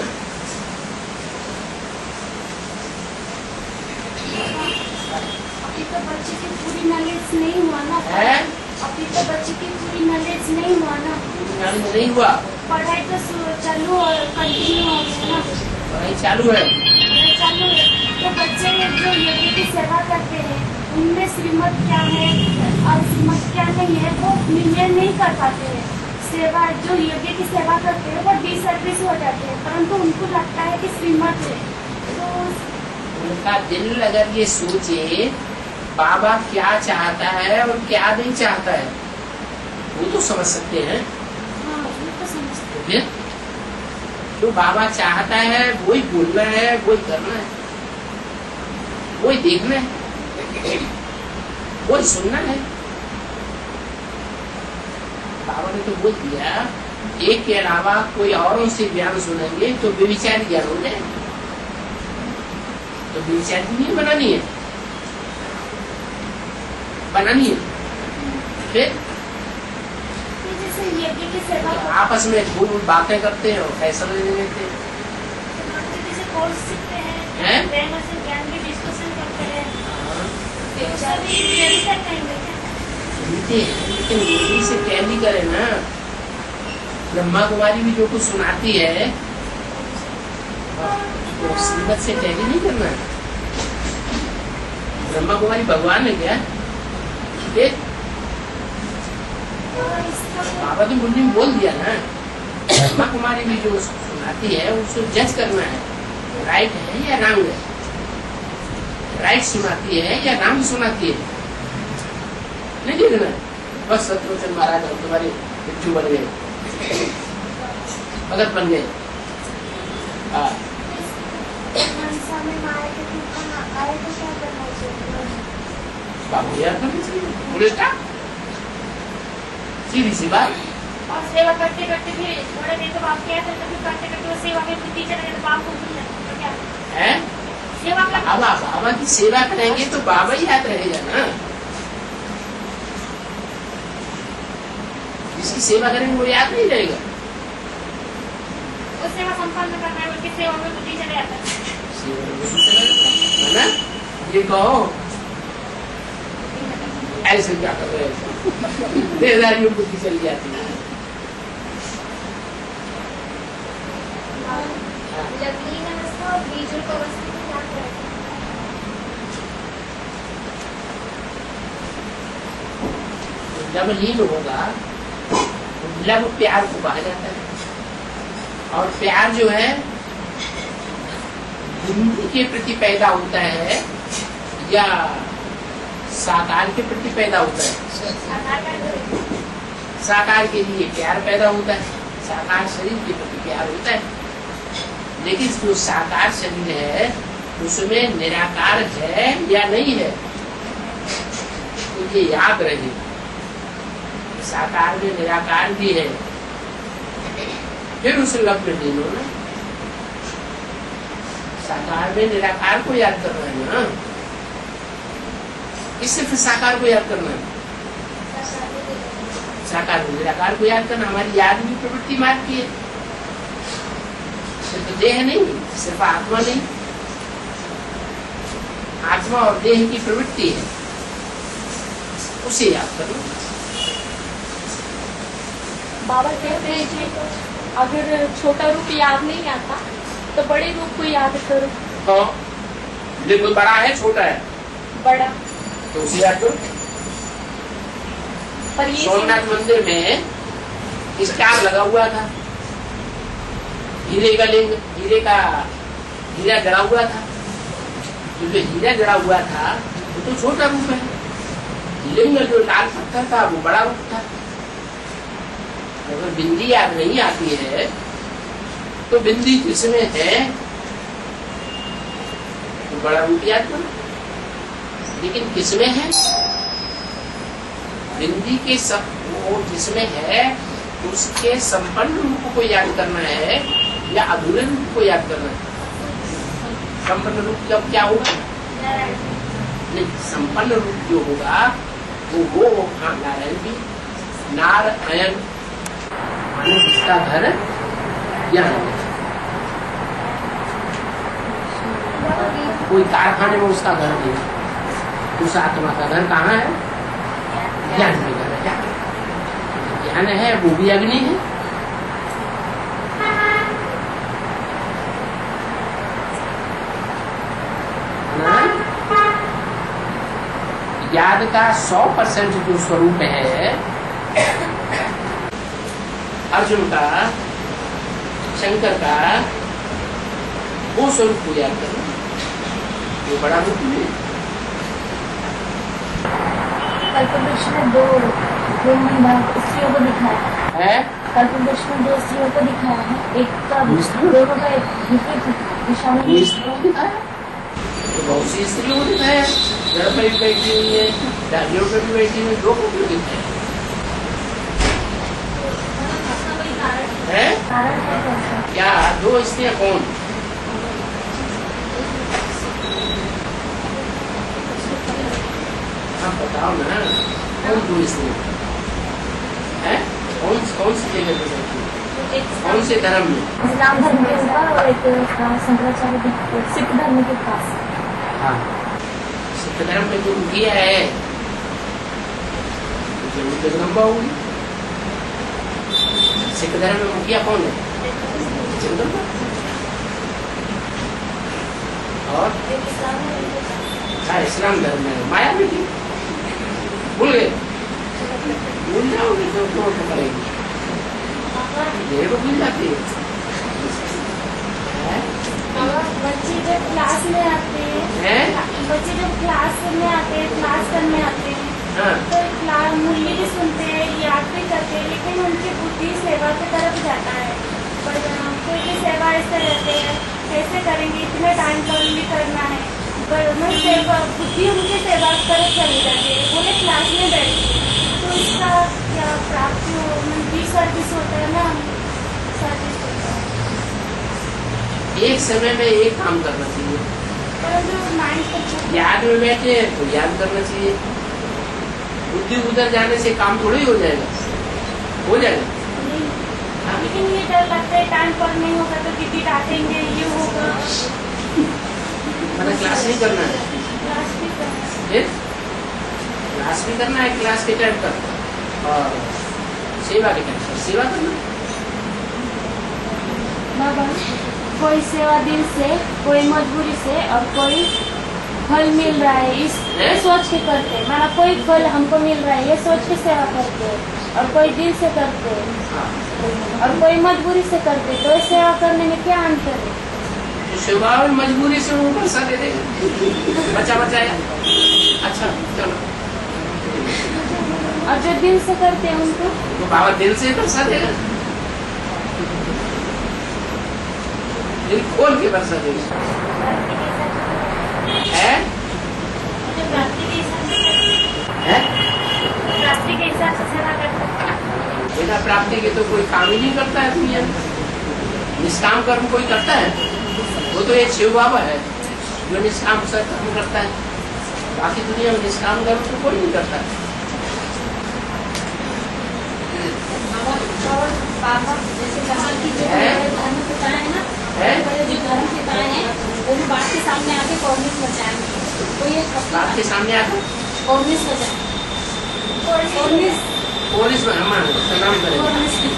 अभी तो बच्चे की पूरी नॉलेज नहीं हुआ ना। है अभी तो बच्चे की पूरी नॉलेज नहीं हुआ ना। नहीं हुआ, पढ़ाई तो चालू और कंटिन्यू हो गया ना। पढ़ाई चालू है। पढ़ाई चालू है तो बच्चे जो यज्ञ की सेवा करते हैं उनमें श्रीमत क्या है और श्रीमत क्या नहीं है वो निर्णय नहीं कर पाते हैं। सेवा जो यज्ञ की सेवा करते हैं वो डिसर्विस हो जाते हैं, परंतु उनको लगता है कि श्रीमत है, तो उनका दिल अगर ये सोचे बाबा क्या चाहता है और क्या नहीं चाहता है, वो तो समझ सकते हैं। हाँ ये तो समझते हैं। फिर जो बाबा चाहता है वही बोलना है, वही करना है, वही देखना है, वही सुनना है। बाबा ने तो बोल दिया, एक के अलावा कोई औरों से ज्ञान सुनेंगे तो व्यभिचारी ज्ञान हो जाए, तो व्यभिचारी नहीं बनानी है, बनानी है। फिर तो जैसे यज्ञ की सेवा तो आपस में भूल बातें करते हैं और फैसले ले लेते हैं। जैसे कोर्स सीखते हैं? हैं, बहनों से ज्ञान की डिस्कशन करते हैं, तो सभी व्यभिचार कहेंगे क्या? सुनते हैं, लेकिन यही से टैली करे ना। ब्रह्मा कुमारी भी जो कुछ सुनाती है तो श्रीमत से टैली नहीं करना है। ब्रह्मा कुमारी भगवान है क्या? फिर बाबा तो मुन्नी बोल दिया ना, ब्रह्मा कुमारी भी जो सुनाती है उसको जज करना है, राइट है या रॉन्ग है, राइट सुनाती है या रॉन्ग सुनाती है, नहीं देखना है। बस सत्यवचन महाराज और तुम्हारे बिच्छू बन गए, भगत बन गए। मनसा में माया के रूप आए तो क्या करना चाहिए? बाबू यार करना चाहिए, उल्टा सीधी सी बात। और सेवा करते करते फिर थोड़े दिन तो बाप क्या करते, फिर करते करते वो सेवा में वृद्धि चले गए तो बाप को भूल जाते, तो क्या है? सेवा करते बाबा की सेवा करेंगे तो बाबा ही याद रहेगा ना। जिसकी सेवा करेंगे वो याद नहीं रहेगा। वो सेवा संपन्न करना है, उनकी सेवा में वृद्धि चले जाता है। है ना? ये कहो ऐसे क्या कर रहे हैं, देदारियों बुद्धि चली जाती है। जब लीन अवस्था और बीज रूप अवस्था में क्या करें? जब लीन होगा लव प्यार को कहा जाता है, और प्यार जो है बुद्धि के प्रति पैदा होता है या साकार के प्रति पैदा होता है। साकार के लिए प्यार पैदा होता है, साकार शरीर के प्रति प्यार होता है। लेकिन जो साकार शरीर है उसमें निराकार है या नहीं है, तो ये याद रहे, साकार में निराकार भी है। फिर उस लव में लीन होना, साकार में निराकार को याद करना है ना, इससे फिर साकार को याद करना है। साकार में निराकार को याद करना हमारी याद भी प्रवृत्ति मार्ग की है, सिर्फ देह नहीं, सिर्फ आत्मा नहीं, आत्मा और देह की प्रवृत्ति है, उसे याद करो। बाबा कहते हैं कि अगर छोटा रूप याद नहीं आता तो बड़े रूप को याद करो। हाँ, कोई बड़ा है छोटा है, बड़ा तो उसे याद करो। पर ये सोमनाथ मंदिर में स्टार लगा हुआ था, हीरे का लिंग, हीरा जड़ा हुआ था। तो जो हीरा जड़ा हुआ था वो तो छोटा रूप है, लिंग जो लाल पत्थर था वो बड़ा रूप था। अगर बिंदी याद नहीं आती है तो बिंदी जिसमें है तो बड़ा रूप याद करो, लेकिन किसमें है? बिंदी के सब वो जिसमें है उसके संपन्न रूप को याद करना है या अधूरे रूप को याद करना है? संपन्न रूप जब क्या होगा? नहीं, संपन्न रूप जो होगा वो हाँ नारायण भी, नारायण उसका घर यहाँ, कोई कारखाने में उसका घर नहीं, उस आत्मा का घर कहाँ है? ज्ञान में घर है। ज्ञान है वो भी अग्नि है, याद का 100% जो स्वरूप है अर्जुन का, शंकर का वो स्वरूप को याद करना, वो बड़ा रूप नहीं। कल्पवृक्ष में दो महिला स्त्रियों को दिखाया है कल्पवृक्ष में 2 स्त्रियों को दिखाया है, एक का दोनों का एक विपरीत दिशा में तो बहुत सी स्त्रियों को दिखाया, घर पर भी बैठी हुई है, डालियों पर भी बैठी हुई, दो को क्यों दिखाया है? कारण है कैसा? क्या 2 स्त्रियां कौन? आप बताओ ना, कौन 2 स्त्रियां है? कौन सी जगह पे बैठी है? कौन से धर्म में? इस्लाम धर्म के ऊपर और एक शंकराचार्य सिख धर्म के पास। हाँ, सिख धर्म में जो मुखिया है जरूर जगदम्बा होगी। सिख धर्म में मुखिया कौन है? जगदम्बा। और हाँ, इस्लाम धर्म में माया बेटी भूल गए, भूल जाओगे तो कौन पकड़ेगी? ये तो भूल जाती है। बच्चे जब क्लास में आते हैं, बच्चे जब क्लास में आते हैं, क्लास करने आते हैं, हाँ। तो क्लास मूल्य भी सुनते हैं, याद भी करते हैं, लेकिन उनकी बुद्धि सेवा की तरफ जाता है। पर कोई भी सेवा ऐसे रहते हैं, कैसे करेंगे, इतने टाइम पर भी करना है, पर मैं सेवा बुद्धि उनकी सेवा की तरफ चली जाती है, बोले क्लास में बैठे, तो इसका क्या प्राप्ति हो, सर्विस होता है ना, सर्विस होता है। एक समय में एक काम करना चाहिए। पर जो माइंड याद में बैठे हैं तो याद करना चाहिए, बुद्धि उधर जाने से काम थोड़ी हो जाएगा, हो जाएगा। हाँ। लेकिन ये डर लगता है टाइम पर नहीं होगा तो दीदी डांटेंगे, ये होगा। मैंने क्लास नहीं करना है, क्लास भी करना है। फिर क्लास भी करना है, क्लास के टाइम पर, और सेवा के टाइम पर सेवा करना। बाबा, कोई सेवा दिल से, कोई मजबूरी से, और कोई फल मिल रहा है इस ये सोच के करते हैं, माना कोई फल हमको मिल रहा है ये सोच के सेवा करते हैं, और कोई दिल से करते हैं, और कोई मजबूरी से करते हैं, तो इस सेवा करने में क्या अंतर है? तो सेवा और मजबूरी से वो पैसा दे देगा, बचा बचाया। अच्छा चलो, और जो दिल से करते हैं उनको तो बाबा दिल से पैसा देगा, दिल खोल के पैसा देगा। है प्राप्ति के हिसाब से सेवा करते हैं। बिना प्राप्ति के तो कोई काम ही नहीं करता है दुनिया में। निष्काम कर्म कोई करता है, वो तो एक शिव बाबा है जो निष्काम से कर्म करता है, बाकी दुनिया में निष्काम कर्म तो कोई नहीं करता है। बाबा जैसे कहा कि जो धर्म पिताएं है ना, जो धर्म पिताएं हैं वो भी बात के सामने आके कॉर्निस बचाएंगे, तो ये बात के सामने आकर कॉर्निस बचाएंगे, पुलिस में हम सलाम करेंगे।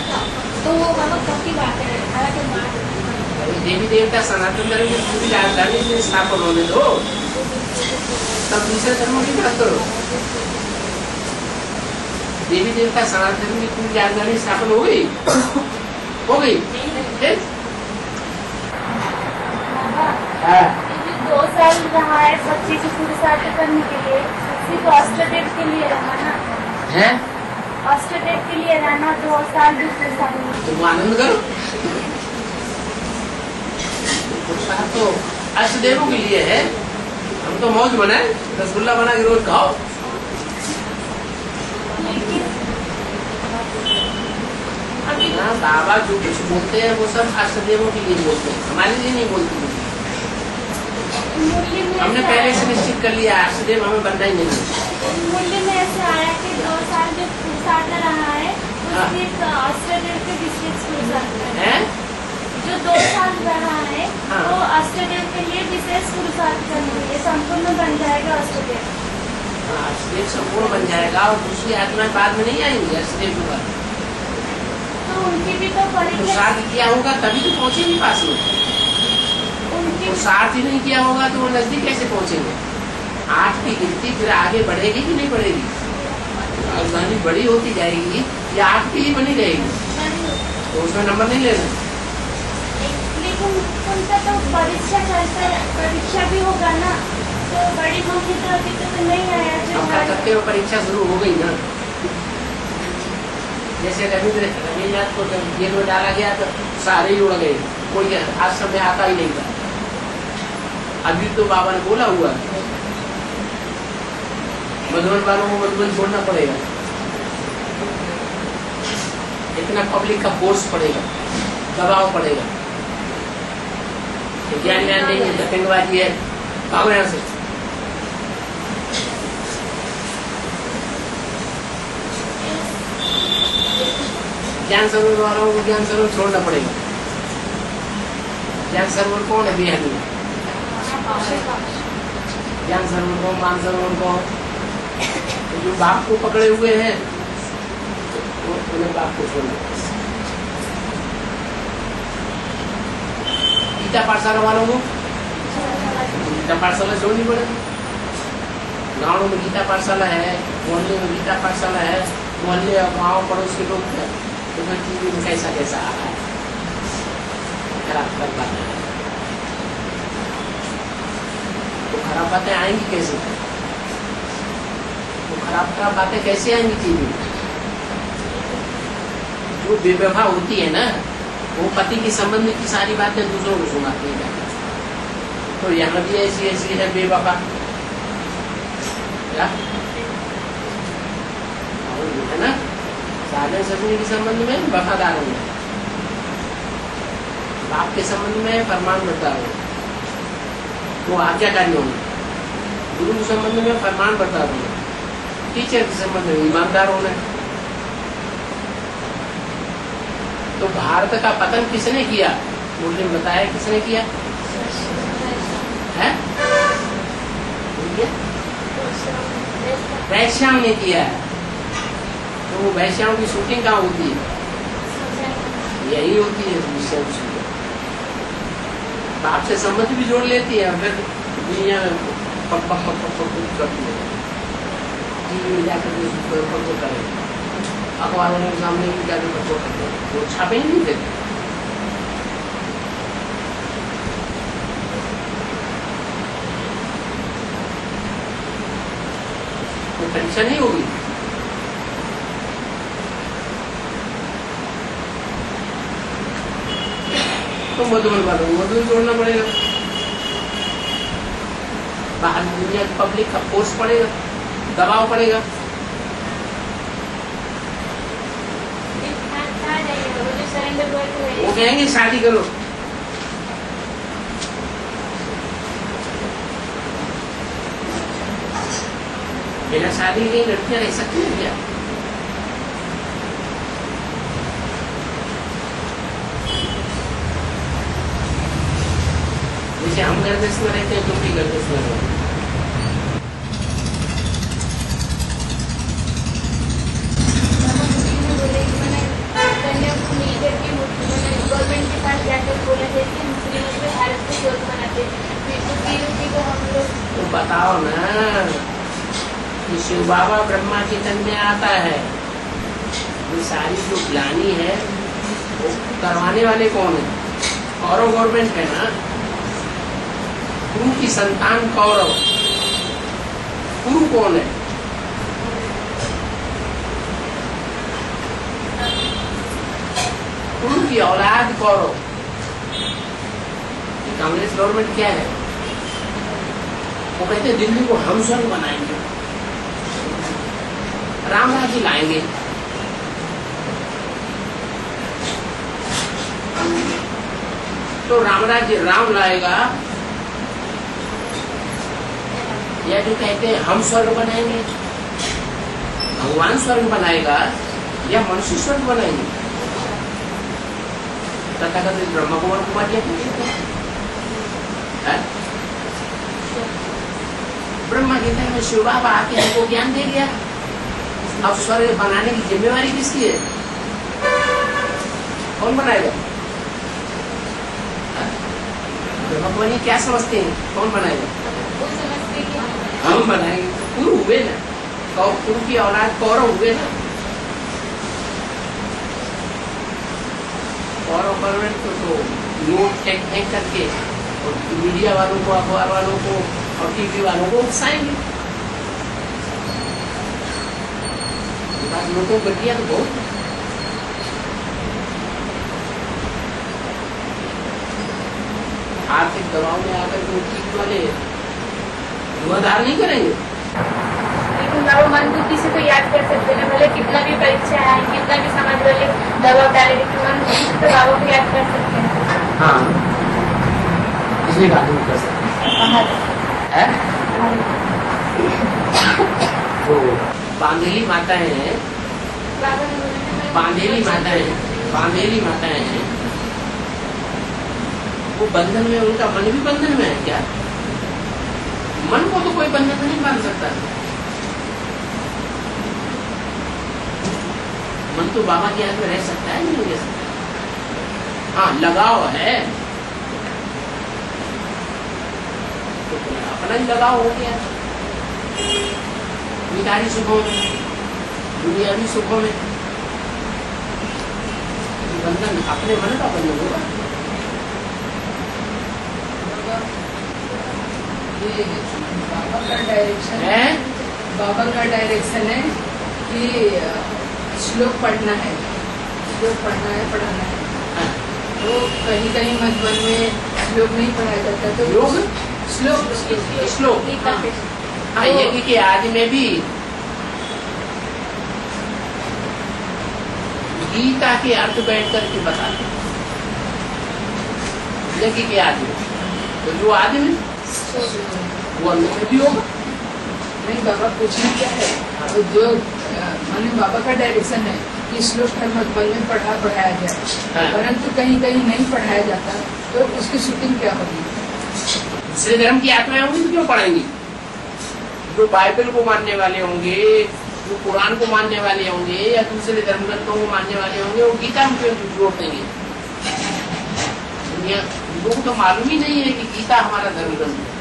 तो वो बाबा कब की बात है, हालांकि बात देवी देवता सनातन धर्म की पूरी राजधानी में स्थापन होने दो, तब दूसरे धर्मों की बात करो। देवी देवता सनातन धर्म की पूरी राजधानी स्थापन हो गई, हो गई। हाँ। 2 साल रहा है बच्चे की पुरुषार्थ करने के लिए, सिर्फ ऑस्ट्रेडेट के लिए रहा ना, है ऑस्ट्रेडेट के लिए रहना 2 साल दूसरे साल में। तुम आनंद करो, पुरुषार्थ तो अष्टदेवों के लिए है, हम तो मौज बनाए, रसगुल्ला बना के रोज खाओ। अभी हाँ, बाबा जो कुछ बोलते हैं वो सब अष्टदेवों के लिए बोलते हैं, हमारे लिए नहीं बोलते। मूल्य में हमने ऐसा पहले आया- से निश्चित कर लिया अष्टदेव हमें बनना ही नहीं। मूल्य में ऐसा आया कि 2 साल जो पुरुषार्थ रहा है हाँ। उसके ऑस्ट्रेडेट के विशेष पुरुषार्थ है। है जो 2 साल रहा है हाँ। वो ऑस्ट्रेडेट के लिए विशेष पुरुषार्थ करने के लिए संपूर्ण बन जाएगा ऑस्ट्रेडेट। अष्टदेव संपूर्ण बन जाएगा और दूसरी आत्माएं बाद में नहीं आएंगी अष्टदेव के बाद। तो उनकी भी तो परीक्षा, पुरुषार्थ किया होगा तभी तो पहुंचेंगे पास में, उनकी पुरुषार्थ ही नहीं किया होगा तो वो नजदीक कैसे पहुंचेंगे। 8 की गिनती फिर आगे बढ़ेगी कि नहीं बढ़ेगी, राजधानी बड़ी होती जाएगी या 8 की ही बनी रहेगी। तो उसमें नंबर नहीं लेना। लेकिन उनका तो परीक्षा भी होगा ना, तो बड़ी मम्मी तो अभी तक नहीं आया जो अब कर सकते हो, परीक्षा शुरू हो गई ना। जैसे रविन्द्रनाथ को जेल में डाला गया तो सारे ही उड़ गए, कोई आज समय आता ही नहीं था। अभी तो बाबा ने बोला हुआ मधुबन वालों को मधुबन छोड़ना पड़ेगा, इतना पब्लिक का फोर्स पड़ेगा, दबाव पड़ेगा। ज्ञान नहीं है, दफेंगबाजी है, भागो यहाँ से। ज्ञान सरोवर वालों को ज्ञान सरोवर छोड़ना पड़ेगा। ज्ञान सरोवर कौन है? बिहारी ज्ञान सरोवर को, मान सरोवर को, तो जो बाप को पकड़े हुए हैं वो उन्हें बाप को छोड़ना। गीता पाठशाला वालों को गीता पाठशाला छोड़नी पड़ेगी। गाँव में गीता पाठशाला है, मोहल्ले में गीता पाठशाला है, मोहल्ले और गाँव पड़ोस के लोग हैं, तो टीवी में कैसा कैसा आ रहा है, खराब कर बातें है। तो खराब बातें आएंगी कैसे? तो खराब बातें कैसे आएंगी टीवी में? जो बेवफा होती है ना, वो पति के संबंध की सारी बातें दूसरों को सुनाती है। तो यहाँ भी ऐसी ऐसी है बेवफा, क्या है ना? साधन सपने के संबंध में वफादार होंगे, बाप के संबंध में फरमान बरदार होंगे, वो आज्ञाकारी होंगे, गुरु के संबंध में फरमान बरदार होंगे, टीचर के संबंध में ईमानदार होना। तो भारत का पतन किसने किया? मुझे बताया किसने किया है? वैश्याओं ने किया है। तो वो वैश्याओं की शूटिंग कहाँ होती है? यही होती है विषय शूटिंग। बाप से संबंध भी जोड़ लेती है, फिर दुनिया में पक पक पक पक पक करती है, टीवी में जाकर करें, अखबारों के सामने भी जाकर बच्चों करते हैं, वो छापे ही नहीं देते। तो परीक्षा नहीं होगी। तो मधुबन वालों को मधुबन जोड़ना पड़ेगा, बाहर दुनिया की पब्लिक का फोर्स पड़ेगा, दबाव पड़ेगा। वो कहेंगे शादी करो, बिना शादी के लड़कियां रह सकती है क्या? जैसे हम गर्देश में रहते हैं, तुम भी गर्देश में रहो। गवर्नमेंट के पास जाकर बोला थे कि मुस्लिमों पे भारत को शोध बनाते, को हम लोग तो बताओ ना कि शिव बाबा ब्रह्मा के तन में आता है, ये सारी जो ग्लानी है वो करवाने वाले कौन है? कौरव गवर्नमेंट है ना। कुरु की संतान कौरव, कुरु कौन है? कुरु की औलाद कौरव। कांग्रेस गवर्नमेंट क्या है? वो कहते हैं दिल्ली को हम स्वर्ग बनाएंगे, राम राज्य लाएंगे। तो राम राज्य राम लाएगा, या जो कहते हैं हम स्वर्ग बनाएंगे, भगवान स्वर्ग बनाएगा या मनुष्य स्वर्ग बनाएंगे? तथाकथित ब्रह्मा कुमार कुमारियां है। ब्रह्मा कहते हैं शिव बाबा आके हमको ज्ञान दे दिया, अब स्वर्ग बनाने की जिम्मेवारी किसकी है? कौन बनाएगा? ब्रह्मा कुमारी क्या समझते हैं, कौन बनाएगा? हम बनाएंगे। कुरु हुए ना, कुरु की औलाद कौरव हुए ना। और गवर्नमेंट को तो नोट फेंक करके और मीडिया वालों को, अखबार वालों को और टीवी वालों को उकसाएंगे। नोटों घटिया तो बहुत आर्थिक दबाव में आकर के टीवी वाले धुआंधार नहीं करेंगे। लेकिन वो मन बुद्धि से तो याद कर सकते हैं, भले कितना भी परीक्षा है, कितना भी समाज वाले दबाव डाले, लेकिन मन बुद्धि से तो बाबा को याद कर सकते हैं। हाँ, इसलिए बात नहीं कर सकते हैं। तो बांधेली माताएं हैं, बांधेली माताएं हैं, वो बंधन में, उनका मन भी बंधन में है क्या? मन को तो कोई बंधन नहीं बांध सकता। मन तो बाबा के हाथ में रह सकता है, नहीं रह सकता। हाँ, लगाव है तो अपना ही लगाव हो गया। विकारी सुखों में, दुनियावी सुखों में बंधन अपने मन का बंधन होगा। ये बाबा का डायरेक्शन है, बाबा का डायरेक्शन है कि श्लोक पढ़ना है, पढ़ाना है। तो कहीं कहीं मधुबन में श्लोक नहीं पढ़ाया जाता, तो योग श्लोक हाँ, यज्ञ के आदि में भी गीता के अर्थ बैठ करके बताते। यज्ञ के आदि में तो जो आदि में वो अंदर में भी होगा। नहीं, बाबा पूछना क्या है, तो जो माने बाबा का डायरेक्शन है कि श्लोक हर मधुबन में पढ़ाया जाए, हाँ। परंतु कहीं कहीं नहीं पढ़ाया जाता, तो उसकी शूटिंग क्या होगी? दूसरे धर्म की आत्माएं होंगी तो क्यों पढ़ाएंगी? जो बाइबल को मानने वाले होंगे, जो कुरान को मानने वाले होंगे, या दूसरे धर्म ग्रंथों को मानने वाले होंगे, वो गीता में क्यों जोड़ देंगे? दुनिया लोगों को तो मालूम ही नहीं है कि गीता हमारा धर्म ग्रंथ है।